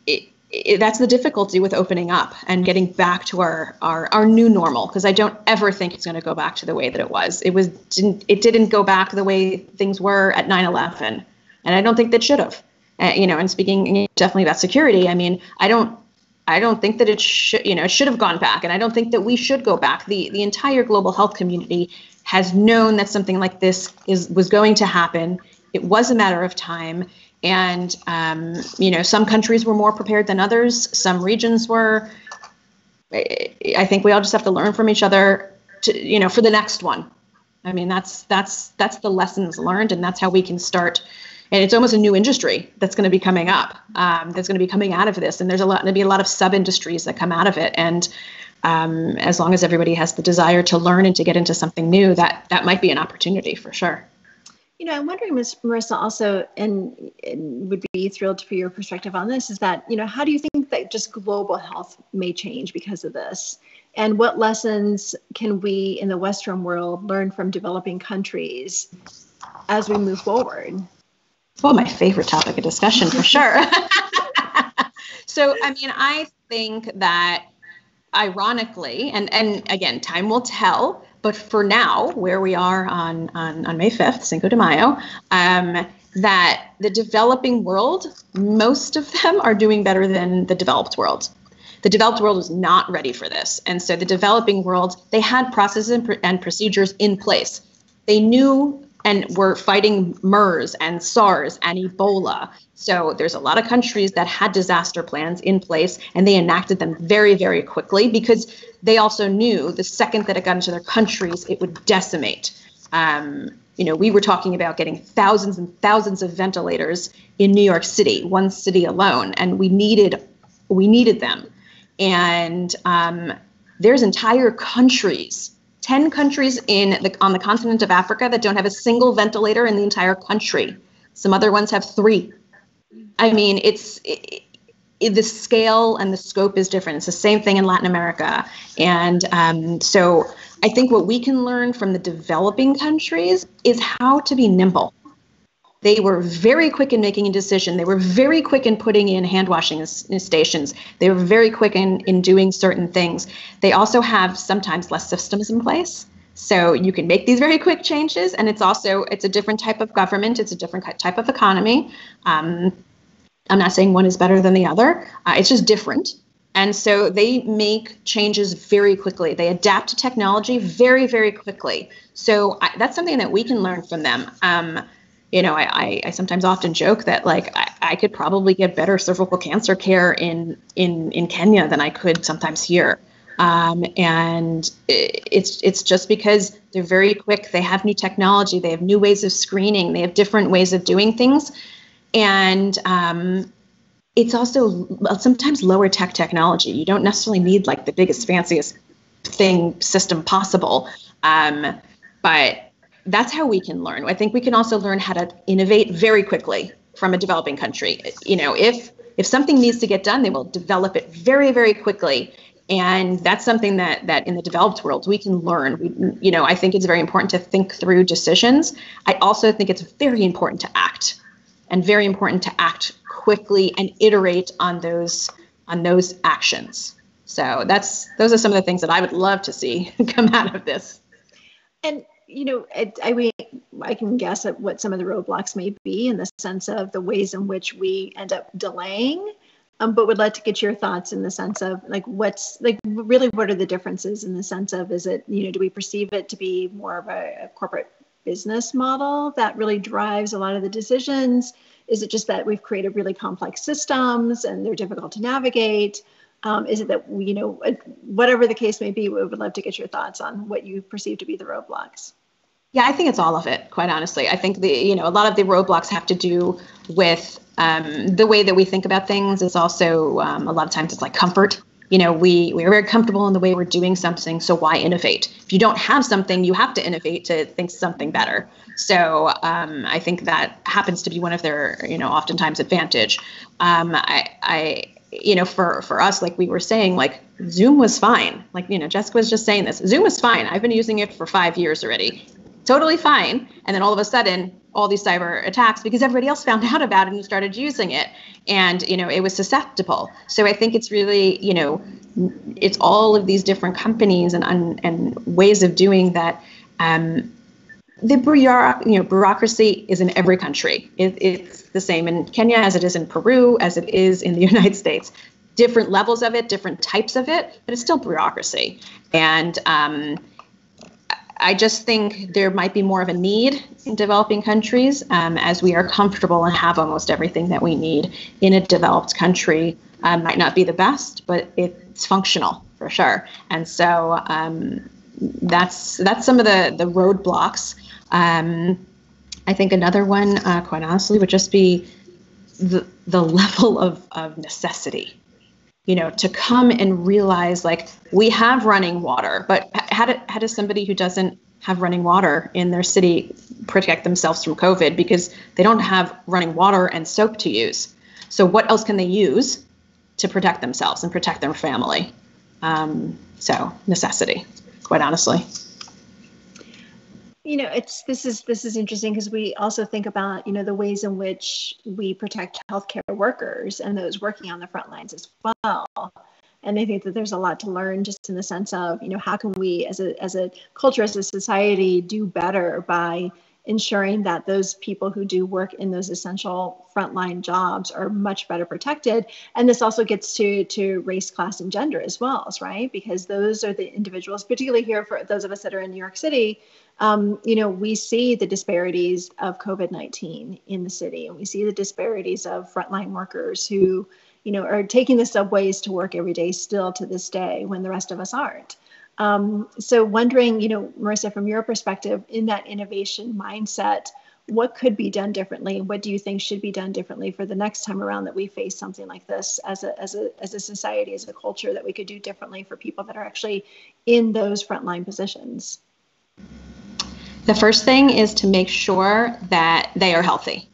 that's the difficulty with opening up and getting back to our new normal, because I don't ever think it's going to go back to the way that it was. It didn't go back the way things were at 9/11, and I don't think that should have. And speaking definitely about security, I mean, I don't think that it should have gone back, and I don't think that we should go back. The entire global health community has known that something like this was going to happen. It was a matter of time, and some countries were more prepared than others. Some regions were. I think we all just have to learn from each other for the next one. I mean, that's the lessons learned, and that's how we can start. And it's almost a new industry that's going to be coming up, that's going to be coming out of this. And there's going to be a lot of sub-industries that come out of it. And as long as everybody has the desire to learn and to get into something new, that might be an opportunity for sure. I'm wondering, Ms. Marissa, also, and would be thrilled for your perspective on this, is that, how do you think that just global health may change because of this? And what lessons can we in the Western world learn from developing countries as we move forward? Well, my favorite topic of discussion for sure. So, I mean, I think that ironically, and again, time will tell, but for now, where we are on May 5th, Cinco de Mayo, that the developing world, most of them are doing better than the developed world. The developed world was not ready for this. And so the developing world, they had processes and procedures in place. They knew and were fighting MERS and SARS and Ebola. So there's a lot of countries that had disaster plans in place, and they enacted them very, very quickly because they also knew the second that it got into their countries, it would decimate. We were talking about getting thousands and thousands of ventilators in New York City, one city alone, and we needed them. And there's entire countries, 10 countries on the continent of Africa that don't have a single ventilator in the entire country. Some other ones have 3. I mean, the scale and the scope is different. It's the same thing in Latin America. And so I think what we can learn from the developing countries is how to be nimble. They were very quick in making a decision. They were very quick in putting in hand washing stations. They were very quick in doing certain things. They also have sometimes less systems in place. So you can make these very quick changes. And it's a different type of government. It's a different type of economy. I'm not saying one is better than the other. It's just different. And so they make changes very quickly. They adapt to technology very, very quickly. So that's something that we can learn from them. I sometimes often joke that I could probably get better cervical cancer care in Kenya than I could sometimes here. And it's just because they're very quick. They have new technology. They have new ways of screening. They have different ways of doing things. And it's also sometimes lower tech technology. You don't necessarily need the biggest, fanciest system possible. But that's how we can learn. I think we can also learn how to innovate very quickly from a developing country. If something needs to get done, they will develop it very, very quickly. And that's something that in the developed world we can learn. I think it's very important to think through decisions. I also think it's very important to act, and very important to act quickly and iterate on those actions. So those are some of the things that I would love to see come out of this. And I can guess at what some of the roadblocks may be in the sense of the ways in which we end up delaying. But would like to get your thoughts in the sense of like, what's like really, what are the differences in the sense of, is it, do we perceive it to be more of a corporate business model that really drives a lot of the decisions? Is it just that we've created really complex systems and they're difficult to navigate? Is it that, whatever the case may be, we would love to get your thoughts on what you perceive to be the roadblocks. Yeah, I think it's all of it, quite honestly. I think a lot of the roadblocks have to do with the way that we think about things. Is also a lot of times it's like comfort. We are very comfortable in the way we're doing something, so why innovate? If you don't have something, you have to innovate to think something better. So I think that happens to be one of their, oftentimes advantage. For us, like we were saying, like Zoom was fine. Like, Jessica was just saying this. Zoom was fine. I've been using it for 5 years already. Totally fine. And then all of a sudden, all these cyber attacks, because everybody else found out about it and started using it. And, it was susceptible. So I think it's really, it's all of these different companies and ways of doing that. The bureaucracy is in every country. It's the same in Kenya as it is in Peru, as it is in the United States. Different levels of it, different types of it, but it's still bureaucracy. And I just think there might be more of a need in developing countries as we are comfortable and have almost everything that we need in a developed country. Might not be the best, but it's functional for sure. And so that's some of the roadblocks. I think another one, quite honestly, would just be the level of necessity. To come and realize, like, we have running water, but how does somebody who doesn't have running water in their city protect themselves from COVID? Because they don't have running water and soap to use. So what else can they use to protect themselves and protect their family? So necessity, quite honestly. This is interesting because we also think about, the ways in which we protect healthcare workers and those working on the front lines as well. And I think that there's a lot to learn just in the sense of, how can we as a culture, as a society, do better by ensuring that those people who do work in those essential frontline jobs are much better protected. And this also gets to race, class, and gender as well, right? Because those are the individuals, particularly here for those of us that are in New York City, we see the disparities of COVID-19 in the city, and we see the disparities of frontline workers who, are taking the subways to work every day still to this day when the rest of us aren't. So wondering, Marissa, from your perspective, in that innovation mindset, what could be done differently? What do you think should be done differently for the next time around that we face something like this as a society, as a culture, that we could do differently for people that are actually in those frontline positions? The first thing is to make sure that they are healthy.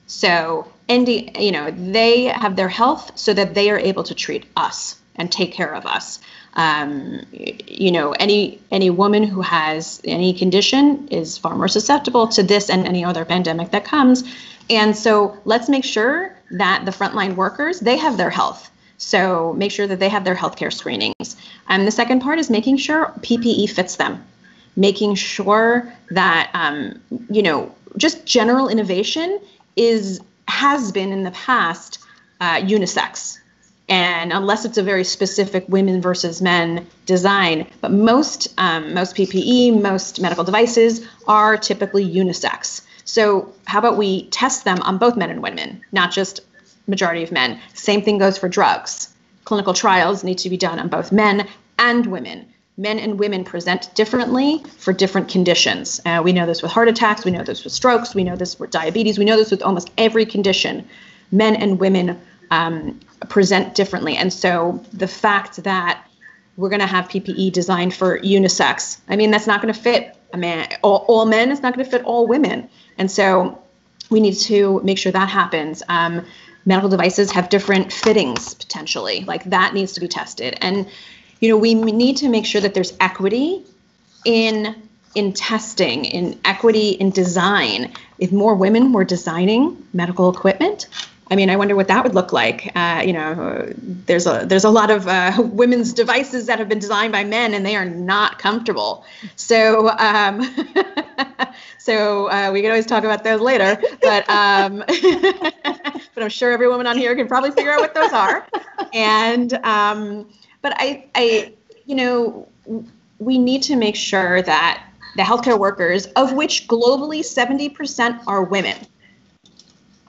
So, they have their health so that they are able to treat us and take care of us. Any woman who has any condition is far more susceptible to this and any other pandemic that comes. And so let's make sure that the frontline workers, they have their health. So make sure that they have their healthcare screenings. The second part is making sure PPE fits them. Making sure that, just general innovation has been in the past unisex. And unless it's a very specific women versus men design, but most PPE, most medical devices are typically unisex. So how about we test them on both men and women, not just majority of men? Same thing goes for drugs. Clinical trials need to be done on both men and women. Men and women present differently for different conditions. We know this with heart attacks. We know this with strokes. We know this with diabetes. We know this with almost every condition. Men and women present differently. And so the fact that we're going to have PPE designed for unisex, that's not going to fit all men. It's not going to fit all women. And so we need to make sure that happens. Medical devices have different fittings potentially. Like that needs to be tested. And we need to make sure that there's equity in testing, in equity in design. If more women were designing medical equipment, I mean, I wonder what that would look like. There's a lot of women's devices that have been designed by men, and they are not comfortable. So we can always talk about those later. But but I'm sure every woman on here can probably figure out what those are. And but I we need to make sure that the healthcare workers, of which globally 70% are women,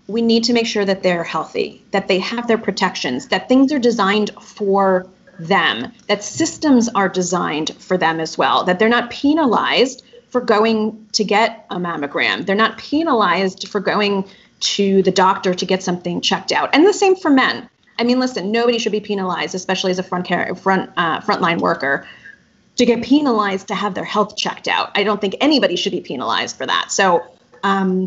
we need to make sure that they're healthy, that they have their protections, that things are designed for them, that systems are designed for them as well, that they're not penalized for going to get a mammogram. They're not penalized for going to the doctor to get something checked out. And the same for men. I mean, listen, nobody should be penalized, especially as a frontline worker, to get penalized to have their health checked out. I don't think anybody should be penalized for that. So I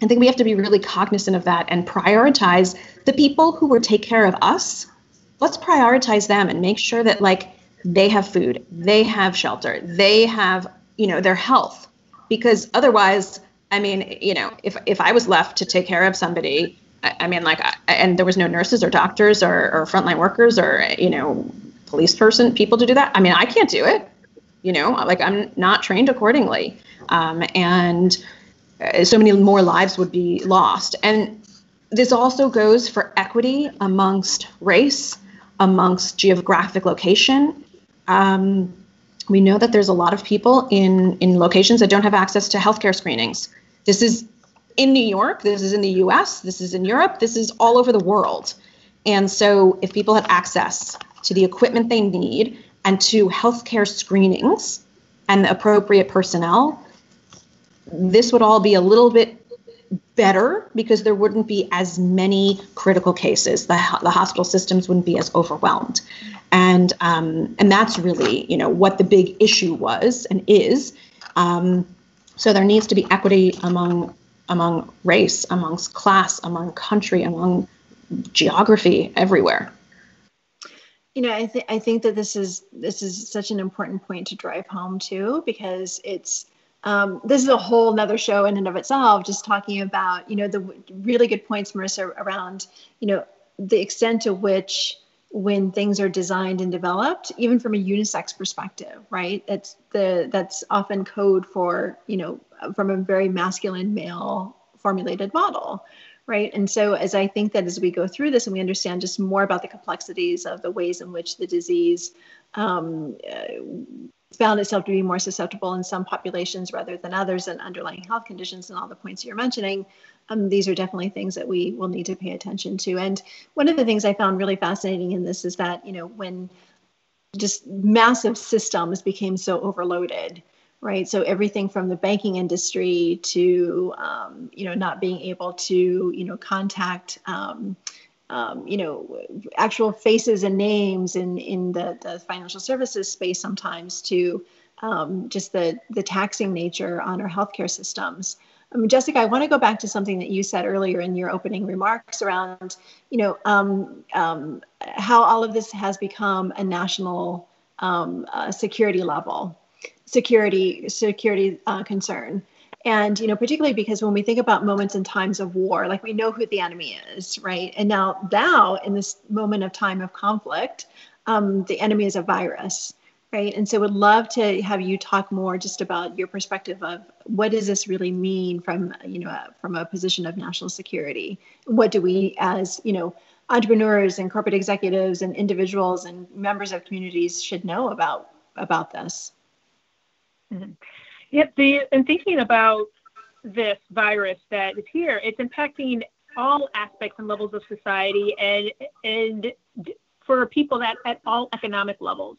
think we have to be really cognizant of that and prioritize the people who will take care of us. Let's prioritize them and make sure that they have food, they have shelter, they have, their health. Because otherwise, I mean, if I was left to take care of somebody, and there was no nurses or doctors or frontline workers or, police people to do that. I mean, I can't do it, I'm not trained accordingly. And so many more lives would be lost. And this also goes for equity amongst race, amongst geographic location. We know that there's a lot of people in locations that don't have access to healthcare screenings. This is in New York, this is in the US, this is in Europe, this is all over the world. And so if people had access to the equipment they need and to healthcare screenings and the appropriate personnel, this would all be a little bit better because there wouldn't be as many critical cases. The hospital systems wouldn't be as overwhelmed. And that's really, what the big issue was and is. So there needs to be equity among race, amongst class, among country, among geography, everywhere. I think that this is such an important point to drive home too, because it's this is a whole nother show in and of itself, just talking about, the really good points, Marissa, around, the extent to which when things are designed and developed, even from a unisex perspective, right? That's often code for, from a very masculine male formulated model. Right. And so as we go through this and we understand just more about the complexities of the ways in which the disease found itself to be more susceptible in some populations rather than others, and underlying health conditions and all the points you're mentioning, these are definitely things that we will need to pay attention to. And one of the things I found really fascinating in this is that, when just massive systems became so overloaded, right? So everything from the banking industry to, not being able to, contact, actual faces and names in the financial services space sometimes, to just the taxing nature on our healthcare systems. Jessica, I want to go back to something that you said earlier in your opening remarks around, how all of this has become a national security concern. And, particularly because when we think about moments and times of war, we know who the enemy is, right? And now in this moment of time of conflict, the enemy is a virus, right? And so would love to have you talk more just about your perspective of what does this really mean from a position of national security? What do we as, entrepreneurs and corporate executives and individuals and members of communities should know about this? Mm-hmm. Yep. And thinking about this virus that is here, it's impacting all aspects and levels of society, and for people that at all economic levels,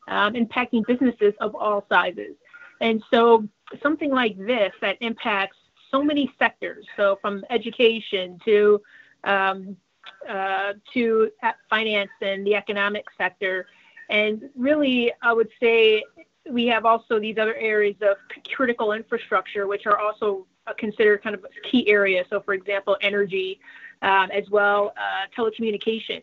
impacting businesses of all sizes. And so something like this that impacts so many sectors, so from education to finance and the economic sector, and really, I would say, we have also these other areas of critical infrastructure, which are also considered kind of key areas. So, for example, energy, as well, telecommunications.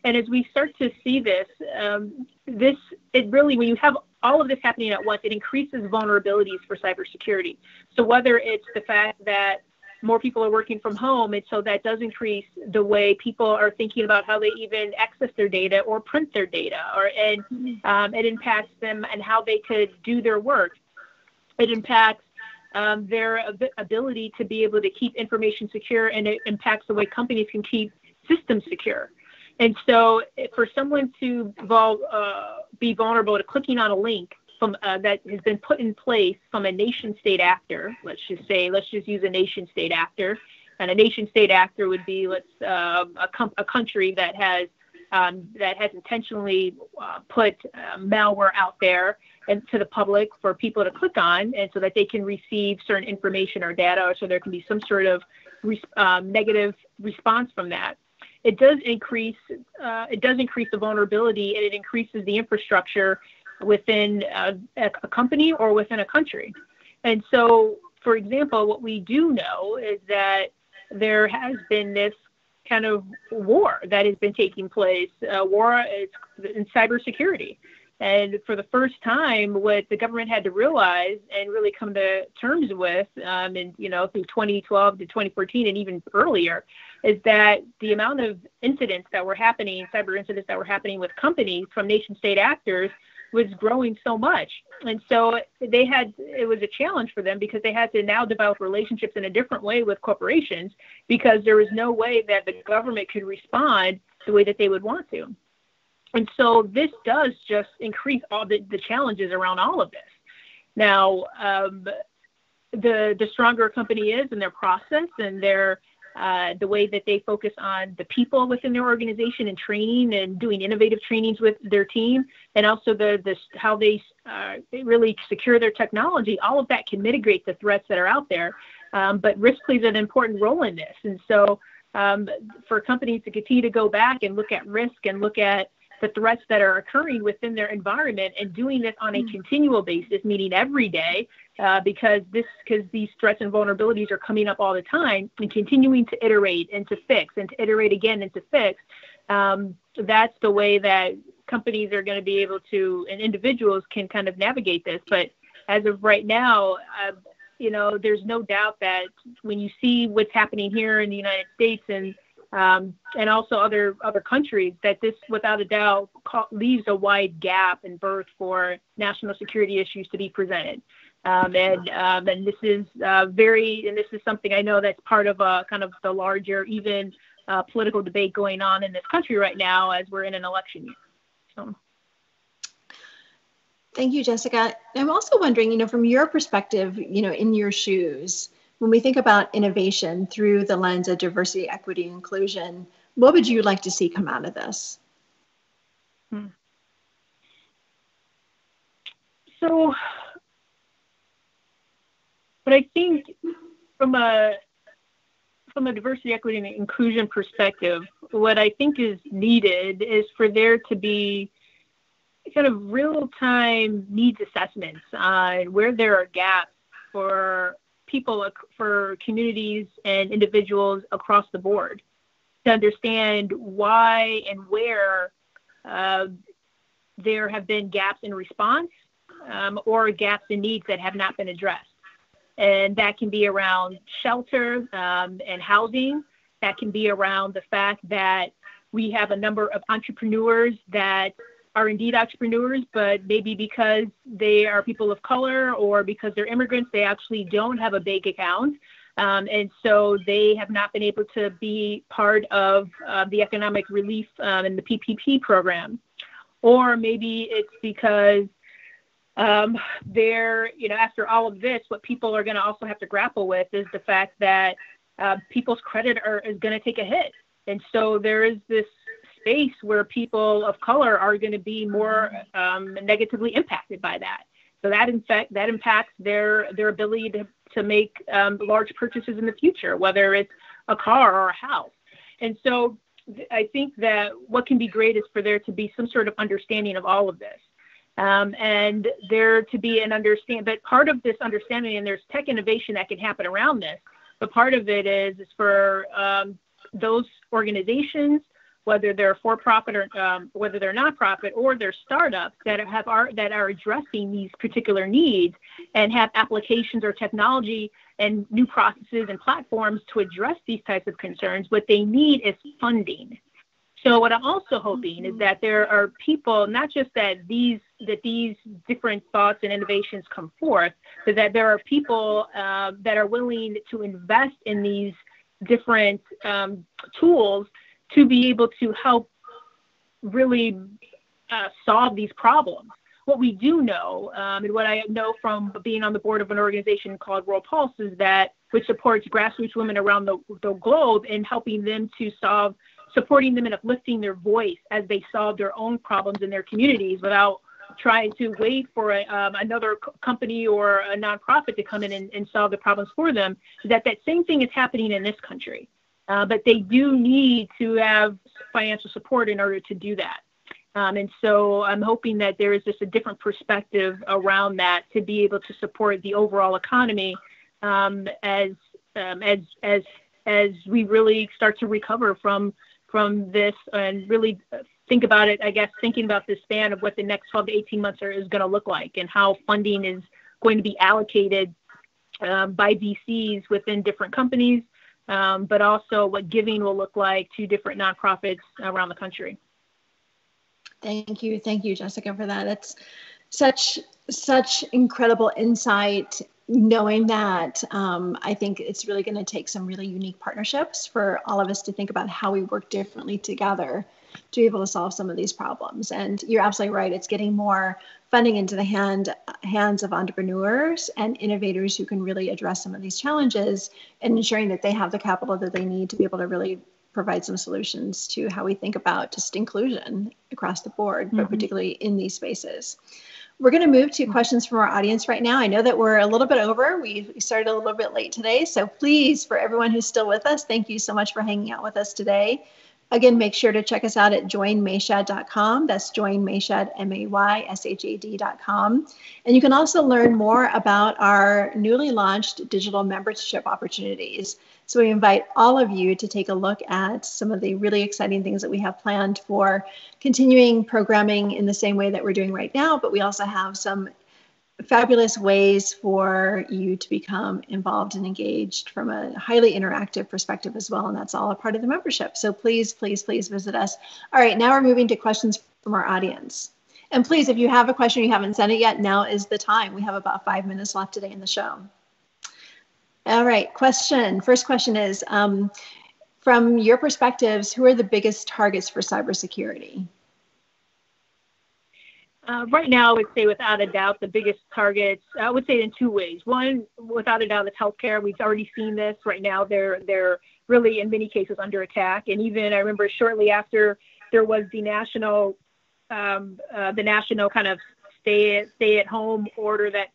And as we start to see this, it really, when you have all of this happening at once, it increases vulnerabilities for cybersecurity. So whether it's the fact that more people are working from home, and so that does increase the way people are thinking about how they even access their data or print their data, and it impacts them and how they could do their work. It impacts their ability to be able to keep information secure, and it impacts the way companies can keep systems secure. And so for someone to be vulnerable to clicking on a link from that has been put in place from a nation state actor, let's just use a nation state actor, and a nation state actor would be a country that has intentionally put malware out there and to the public for people to click on, and so that they can receive certain information or data, or so there can be some sort of negative response from that. It does increase the vulnerability, and it increases the infrastructure within a company or within a country. And so, for example, what we do know is that there has been this kind of war that has been taking place, war in cybersecurity. And for the first time, what the government had to realize and really come to terms with, through 2012 to 2014 and even earlier, is that the amount of incidents that were happening, cyber incidents that were happening with companies from nation-state actors, was growing so much. And so it was a challenge for them, because they had to now develop relationships in a different way with corporations, because there was no way that the government could respond the way that they would want to. And so this does just increase all the challenges around all of this. Now, the stronger a company is in their process and the way that they focus on the people within their organization and training and doing innovative trainings with their team, and also how they really secure their technology, all of that can mitigate the threats that are out there. But risk plays an important role in this. And so for companies to continue to go back and look at risk and look at the threats that are occurring within their environment, and doing this on a continual basis, meaning every day, because these threats and vulnerabilities are coming up all the time, and continuing to iterate and to fix and to iterate again and to fix. That's the way that companies are going to be able to, and individuals can kind of navigate this. But as of right now, there's no doubt that when you see what's happening here in the United States and also other countries, that this, without a doubt, leaves a wide gap and birth for national security issues to be presented. And this is this is something I know that's part of kind of the larger, even political debate going on in this country right now, as we're in an election year. So. Thank you, Jessica. I'm also wondering, from your perspective, in your shoes, when we think about innovation through the lens of diversity, equity, and inclusion, what would you like to see come out of this? So, but I think from a diversity, equity, and inclusion perspective, what I think is needed is for there to be kind of real-time needs assessments on where there are gaps for people, for communities and individuals across the board, to understand why and where there have been gaps in response or gaps in needs that have not been addressed. And that can be around shelter and housing. That can be around the fact that we have a number of entrepreneurs that are indeed entrepreneurs, but maybe because they are people of color or because they're immigrants, they actually don't have a bank account. And so they have not been able to be part of the economic relief and the PPP program. Or maybe it's because after all of this, what people are going to also have to grapple with is the fact that people's credit is going to take a hit. And so there is this space where people of color are going to be more negatively impacted by that. So that impacts their ability to make large purchases in the future, whether it's a car or a house. And so I think that what can be great is for there to be some sort of understanding of all of this. And there to be an understanding, but part of this understanding, and there's tech innovation that can happen around this, but part of it is for those organizations, whether they're for-profit or whether they're not-profit, or they're startups that are addressing these particular needs and have applications or technology and new processes and platforms to address these types of concerns. What they need is funding. So what I'm also hoping is that there are people, not just that these different thoughts and innovations come forth, but that there are people that are willing to invest in these different tools to be able to help really solve these problems. What we do know, and what I know from being on the board of an organization called World Pulse, is that which supports grassroots women around the globe in helping them to supporting them and uplifting their voice as they solve their own problems in their communities without trying to wait for another company or a nonprofit to come in and solve the problems for them. That same thing is happening in this country, but they do need to have financial support in order to do that. And so I'm hoping that there is just a different perspective around that to be able to support the overall economy as we really start to recover from this and really think about it, I guess, thinking about the span of what the next 12 to 18 months is going to look like and how funding is going to be allocated by VCs within different companies, but also what giving will look like to different nonprofits around the country. Thank you, Jessica, for that. It's such incredible insight, knowing that I think it's really going to take some really unique partnerships for all of us to think about how we work differently together to be able to solve some of these problems. And you're absolutely right. It's getting more funding into the hands of entrepreneurs and innovators who can really address some of these challenges, and ensuring that they have the capital that they need to be able to really provide some solutions to how we think about just inclusion across the board, but particularly in these spaces. We're going to move to questions from our audience right now. I know that we're a little bit over. We started a little bit late today. So please, for everyone who's still with us, thank you so much for hanging out with us today. Again, make sure to check us out at joinmayshad.com. That's joinmayshad, MAYSHAD.com. And you can also learn more about our newly launched digital membership opportunities. So we invite all of you to take a look at some of the really exciting things that we have planned for continuing programming in the same way that we're doing right now, but we also have some fabulous ways for you to become involved and engaged from a highly interactive perspective as well. And that's all a part of the membership. So please, please, please visit us. All right, now we're moving to questions from our audience. And please, if you have a question, you haven't sent it yet, now is the time. We have about 5 minutes left today in the show. All right, first question is, from your perspectives, who are the biggest targets for cybersecurity? Right now, I would say without a doubt, the biggest targets, I would say in two ways. One, without a doubt, is healthcare. We've already seen this. Right now, they're really, in many cases, under attack. And even I remember shortly after there was the national kind of stay at home order that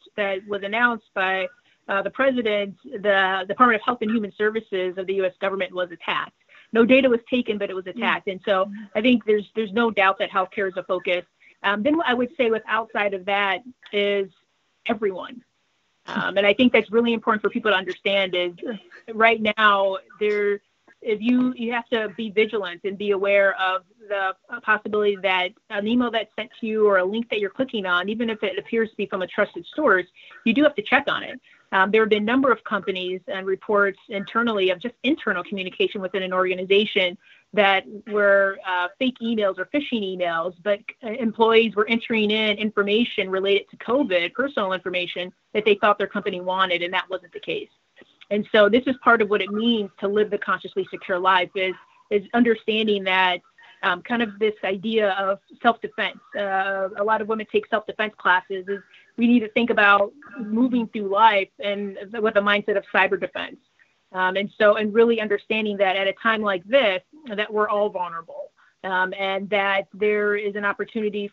was announced by the president, the Department of Health and Human Services of the U.S. government was attacked. No data was taken, but it was attacked. And so I think there's no doubt that healthcare is a focus. Then I would say outside of that is everyone. And I think that's really important for people to understand is right now you have to be vigilant and be aware of the possibility that an email that's sent to you or a link that you're clicking on, even if it appears to be from a trusted source, you do have to check on it. There have been a number of companies and reports internally of just internal communication within an organization that were fake emails or phishing emails, but employees were entering in information related to COVID, personal information that they thought their company wanted, and that wasn't the case. And so this is part of what it means to live the consciously secure life is understanding that kind of this idea of self-defense. A lot of women take self-defense classes. We need to think about moving through life and with a mindset of cyber defense. And really understanding that at a time like this, that we're all vulnerable, and that there is an opportunity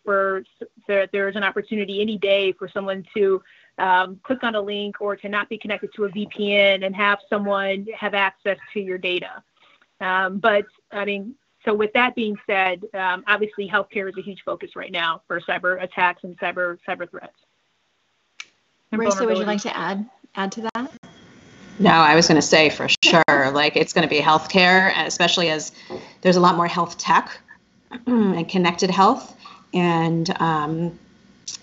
any day for someone to click on a link or to not be connected to a VPN and have someone have access to your data. So with that being said, obviously healthcare is a huge focus right now for cyber attacks and cyber threats. Marissa, would you like to add to that? No, I was going to say for sure, it's going to be healthcare, especially as there's a lot more health tech and connected health. And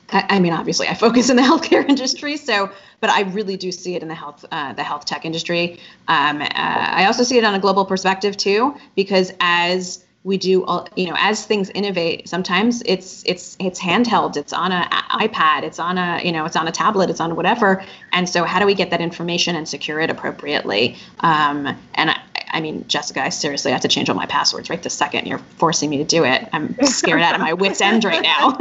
I mean, obviously, I focus in the healthcare industry, but I really do see it in the health tech industry. I also see it on a global perspective too, because as we do, as things innovate, sometimes it's handheld, it's on an iPad, it's on a tablet, it's on whatever. And so, how do we get that information and secure it appropriately? I mean, Jessica, I seriously have to change all my passwords right this second. You're forcing me to do it. I'm scared out of my wits' end right now.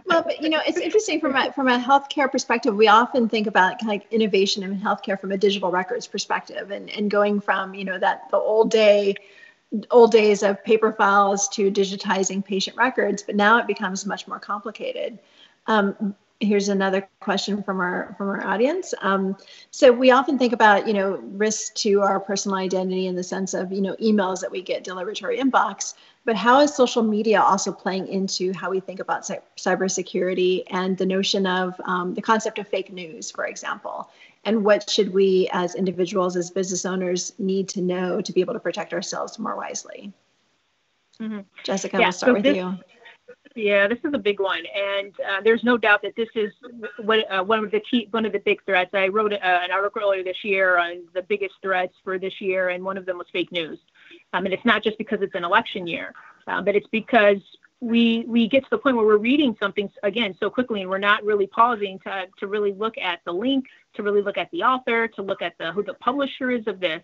Well, but it's interesting from a healthcare perspective. We often think about kind of like innovation in healthcare from a digital records perspective, and going from the old days of paper files to digitizing patient records. But now it becomes much more complicated. Here's another question from our audience. So we often think about, risks to our personal identity in the sense of, emails that we get delivered to our inbox. But how is social media also playing into how we think about cybersecurity and the notion of the concept of fake news, for example? And what should we as individuals, as business owners, need to know to be able to protect ourselves more wisely? Mm-hmm. Jessica, we'll start with you. Yeah, this is a big one, and there's no doubt that this is one of the big threats. I wrote an article earlier this year on the biggest threats for this year, and one of them was fake news. And it's not just because it's an election year, but it's because we get to the point where we're reading something again so quickly, and we're not really pausing to really look at the link, to really look at the author, to look at who the publisher is of this,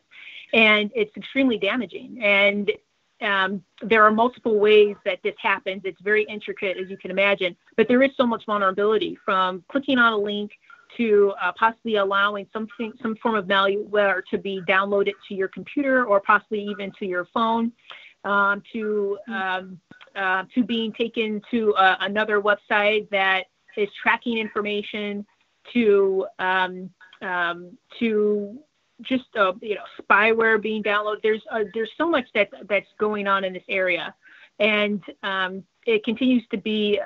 and it's extremely damaging. And there are multiple ways that this happens. It's very intricate, as you can imagine, but there is so much vulnerability from clicking on a link to possibly allowing some form of malware to be downloaded to your computer or possibly even to your phone, to being taken to another website that is tracking information, to just spyware being downloaded. There's so much that's going on in this area, and it continues to be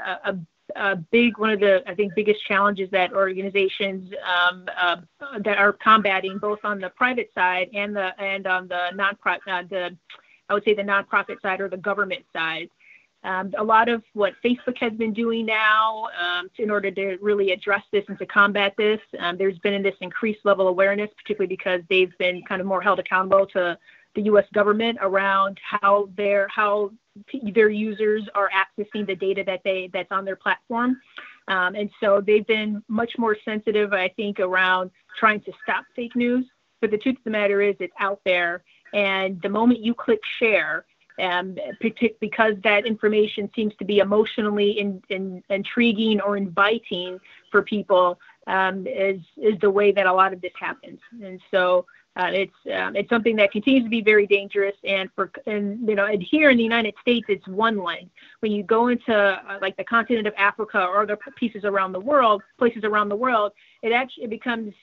a big one of the, I think, biggest challenges that organizations that are combating, both on the private side and on the nonprofit, I would say the nonprofit side or the government side. A lot of what Facebook has been doing now in order to really address this and to combat this, there's been this increased level of awareness, particularly because they've been kind of more held accountable to the U.S. government around how their users are accessing the data that's on their platform. And so they've been much more sensitive, I think, around trying to stop fake news. But the truth of the matter is it's out there. And the moment you click share, because that information seems to be emotionally intriguing or inviting for people, is the way that a lot of this happens. And so it's something that continues to be very dangerous. And here in the United States, it's one lens. When you go into like the continent of Africa or other places around the world, it becomes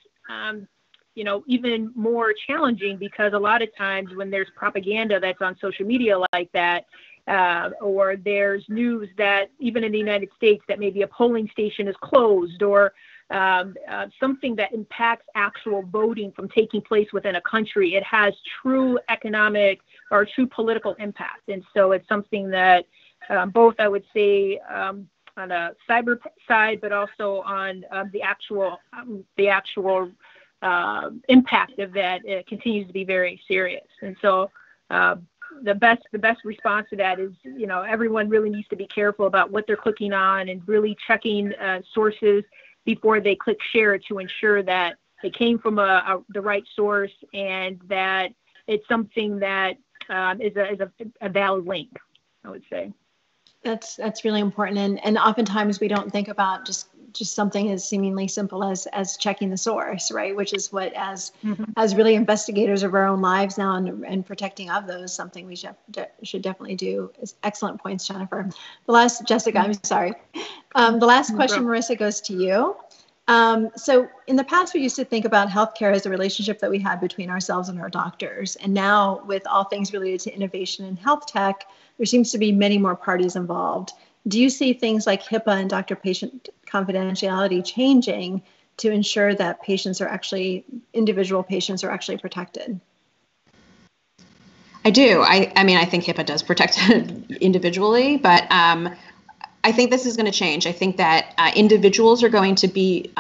even more challenging, because a lot of times when there's propaganda that's on social media like that, or there's news that even in the United States that maybe a polling station is closed, or something that impacts actual voting from taking place within a country, it has true economic or true political impact. And so it's something that both, I would say, on a cyber side, but also on the actual impact of that, it continues to be very serious. And so the best response to that is, everyone really needs to be careful about what they're clicking on and really checking sources before they click share to ensure that it came from the right source and that it's something that is a valid link, I would say. That's really important. And oftentimes we don't think about just something as seemingly simple as checking the source, right? Which is what, as really investigators of our own lives now and protecting of those, something we should definitely do. Excellent points, Jennifer. Jessica, I'm sorry. The last question, Marissa, goes to you. So in the past, we used to think about healthcare as a relationship that we had between ourselves and our doctors. And now, with all things related to innovation in health tech, there seems to be many more parties involved. Do you see things like HIPAA and doctor-patient confidentiality changing to ensure that individual patients are actually protected? I do. I mean, I think HIPAA does protect individually, but I think this is going to change. I think that individuals are going to be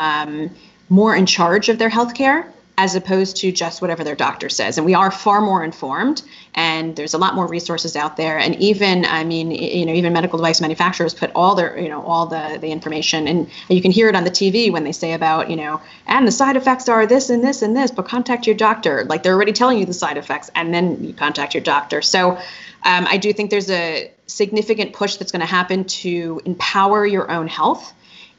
more in charge of their healthcare, as opposed to just whatever their doctor says. And we are far more informed, and there's a lot more resources out there. And even, I mean, even medical device manufacturers put all their, all the information, and you can hear it on the TV when they say about, and the side effects are this and this and this, but contact your doctor. Like, they're already telling you the side effects, and then you contact your doctor. So I do think there's a significant push that's going to happen to empower your own health.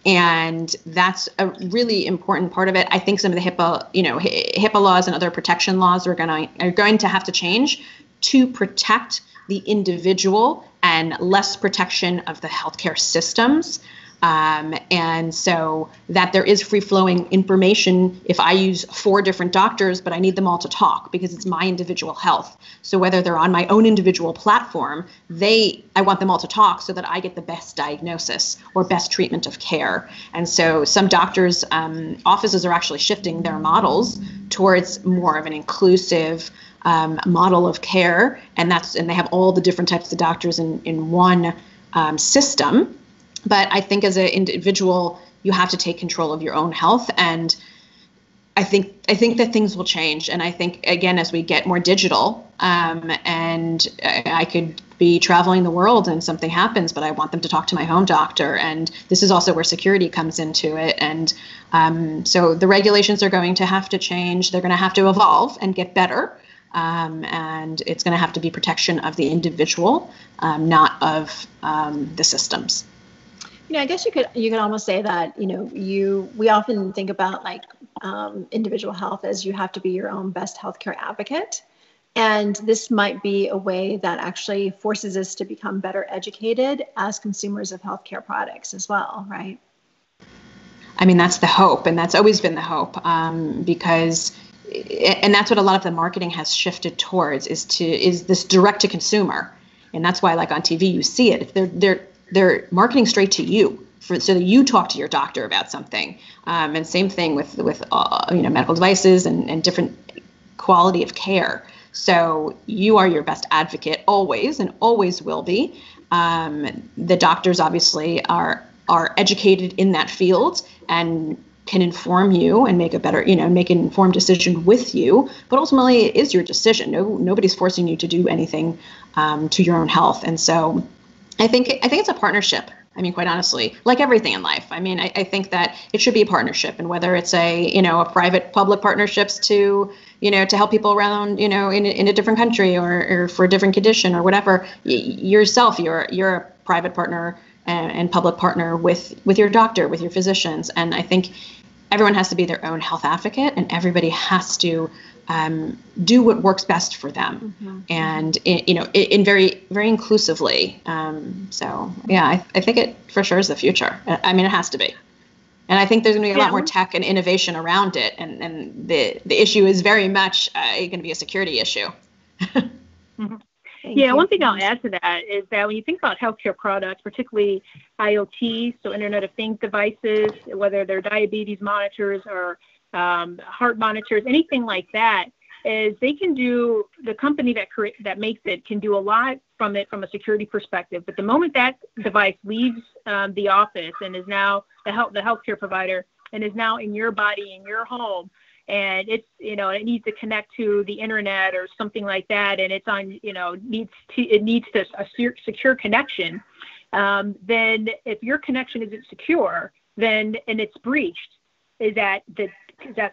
And that's a really important part of it. I think some of the HIPAA laws and other protection laws are going to have to change to protect the individual and less protection of the healthcare systems. And so that there is free-flowing information if I use 4 different doctors, but I need them all to talk because it's my individual health. So whether they're on my own individual platform, I want them all to talk so that I get the best diagnosis or best treatment of care. And so some doctors' offices are actually shifting their models towards more of an inclusive model of care, and they have all the different types of doctors in one system. But I think as an individual, you have to take control of your own health. And I think that things will change. And I think, again, as we get more digital, and I could be traveling the world and something happens, but I want them to talk to my home doctor. And this is also where security comes into it. And so the regulations are going to have to change. They're going to have to evolve and get better. And it's going to have to be protection of the individual, not of the systems. I guess you could almost say that, we often think about individual health as you have to be your own best healthcare advocate. And this might be a way that actually forces us to become better educated as consumers of healthcare products as well, right? I mean, that's the hope, and that's always been the hope, because, and that's what a lot of the marketing has shifted towards, is this direct to consumer. And that's why, like on TV, you see it. They're marketing straight to you so that you talk to your doctor about something. And same thing with medical devices and different quality of care. So you are your best advocate always, and always will be. The doctors obviously are educated in that field and can inform you and make an informed decision with you. But ultimately, it is your decision. Nobody's forcing you to do anything to your own health. And so I think it's a partnership. I mean, quite honestly, like everything in life. I mean, I think that it should be a partnership, and whether it's a private public partnerships to help people around, in a different country or for a different condition or whatever, you're a private partner and public partner with your doctor, with your physicians. And I think everyone has to be their own health advocate, and everybody has to do what works best for them, and in very, very inclusively. So yeah, I think it for sure is the future. I mean, it has to be, and I think there's going to be a lot more tech and innovation around it. And the issue is very much going to be a security issue. One thing I'll add to that is that when you think about healthcare products, particularly IoT, so Internet of Things devices, whether they're diabetes monitors or heart monitors, anything like that, is they can do, the company that makes it can do a lot from it from a security perspective. But the moment that device leaves the office and is now the healthcare provider and is now in your body, in your home, and it's, it needs to connect to the internet or something like that, and it's on, it needs a secure connection, then if your connection isn't secure, and it's breached, is that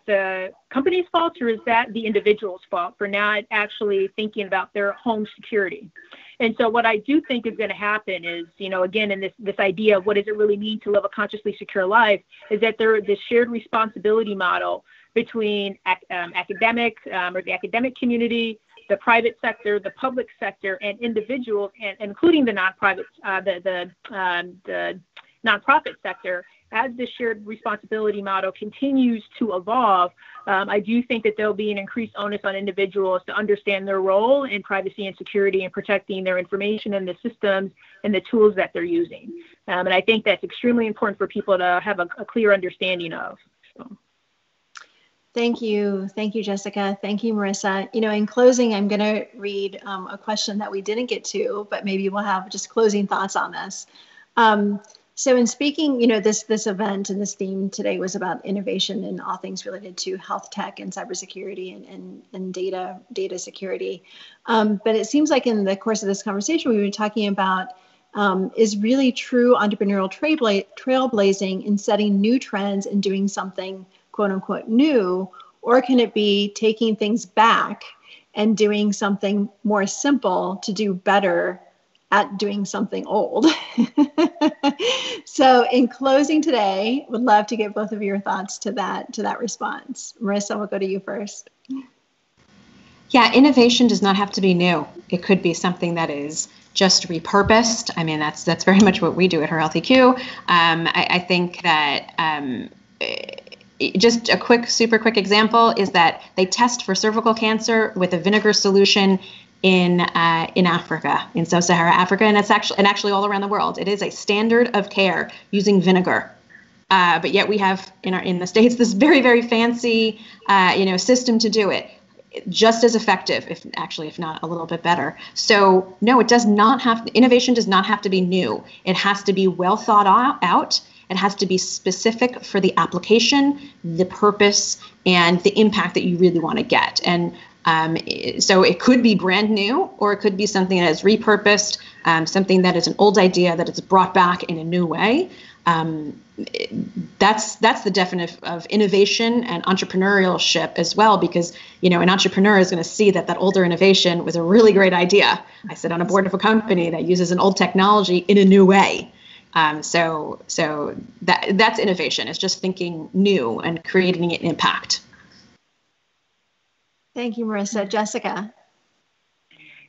the company's fault, or is that the individual's fault for not actually thinking about their home security? And so what I do think is going to happen is, again, in this idea of what does it really mean to live a consciously secure life, is that this shared responsibility model between academic or the academic community, the private sector, the public sector, and individuals, and including the nonprofit, the nonprofit sector. As this shared responsibility model continues to evolve, I do think that there'll be an increased onus on individuals to understand their role in privacy and security and protecting their information and the systems and the tools that they're using. And I think that's extremely important for people to have a clear understanding of. So. Thank you. Thank you, Jessica. Thank you, Marissa. In closing, I'm going to read a question that we didn't get to, but maybe we'll have just closing thoughts on this. So in speaking, this event and this theme today was about innovation and all things related to health tech and cybersecurity and data security. But it seems like in the course of this conversation, we've been talking about is really true entrepreneurial trailblazing in setting new trends and doing something quote unquote new, or can it be taking things back and doing something more simple to do better at doing something old? So in closing today, would love to get both of your thoughts to that response. Marissa, we'll go to you first. Yeah, innovation does not have to be new. It could be something that is just repurposed. I mean, that's very much what we do at Her Healthy Q. I think that just a super quick example is that they test for cervical cancer with a vinegar solution in Africa, in sub-Saharan Africa, and it's actually all around the world. It is a standard of care using vinegar. But yet we have in the States this very, very fancy system to do it, just as effective, if not a little bit better. So no, innovation does not have to be new. It has to be well thought out. It has to be specific for the application, the purpose, and the impact that you really want to get. And so it could be brand new, or it could be something that is repurposed, something that is an old idea that is brought back in a new way. That's the definition of innovation and entrepreneurship as well, because an entrepreneur is going to see that older innovation was a really great idea. I sit on a board of a company that uses an old technology in a new way. So that's innovation. It's just thinking new and creating an impact. Thank you, Marissa. Jessica?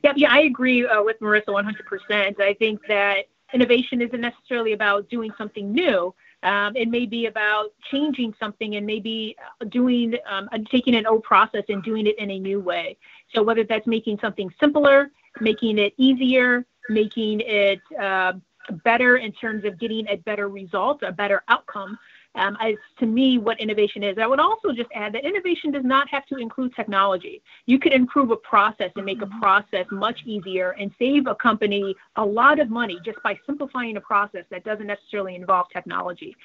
Yeah, I agree with Marissa 100%. I think that innovation isn't necessarily about doing something new. It may be about changing something and maybe taking an old process and doing it in a new way. So whether that's making something simpler, making it easier, making it better in terms of getting a better result, a better outcome, as to me what innovation is. I would also just add that innovation does not have to include technology. You could improve a process and make a process much easier and save a company a lot of money just by simplifying a process that doesn't necessarily involve technology.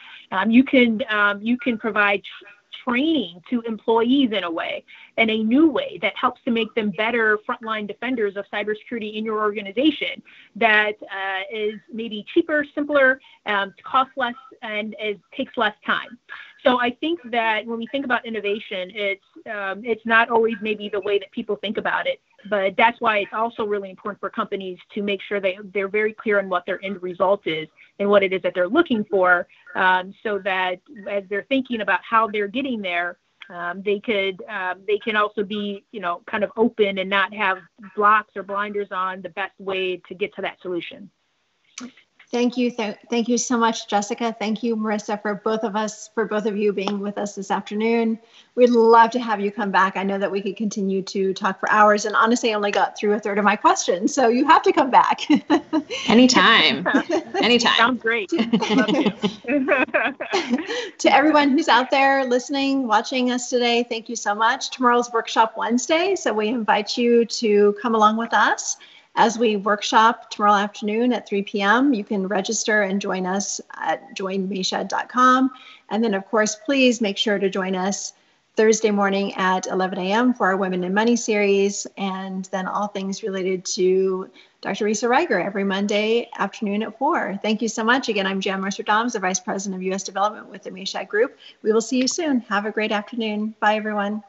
You can provide training to employees in a new way that helps to make them better frontline defenders of cybersecurity in your organization, that is maybe cheaper, simpler, costs less, and takes less time. So I think that when we think about innovation, it's not always maybe the way that people think about it, but that's why it's also really important for companies to make sure they're very clear on what their end result is and what it is that they're looking for, so that as they're thinking about how they're getting there, they can also be, kind of open and not have blocks or blinders on the best way to get to that solution. Thank you. Thank you so much, Jessica. Thank you, Marissa, for both of you being with us this afternoon. We'd love to have you come back. I know that we could continue to talk for hours, and honestly, I only got through a third of my questions, so you have to come back. Anytime. Sounds great. Love to everyone who's out there listening, watching us today, thank you so much. Tomorrow's Workshop Wednesday, so we invite you to come along with us as we workshop tomorrow afternoon at 3 p.m. You can register and join us at joinmayshad.com. And then, of course, please make sure to join us Thursday morning at 11 a.m. for our Women in Money series, and then all things related to Dr. Marissa Reiger every Monday afternoon at 4. Thank you so much. Again, I'm Jan Mercer-Doms, the Vice President of U.S. Development with the Mayshad Group. We will see you soon. Have a great afternoon. Bye, everyone.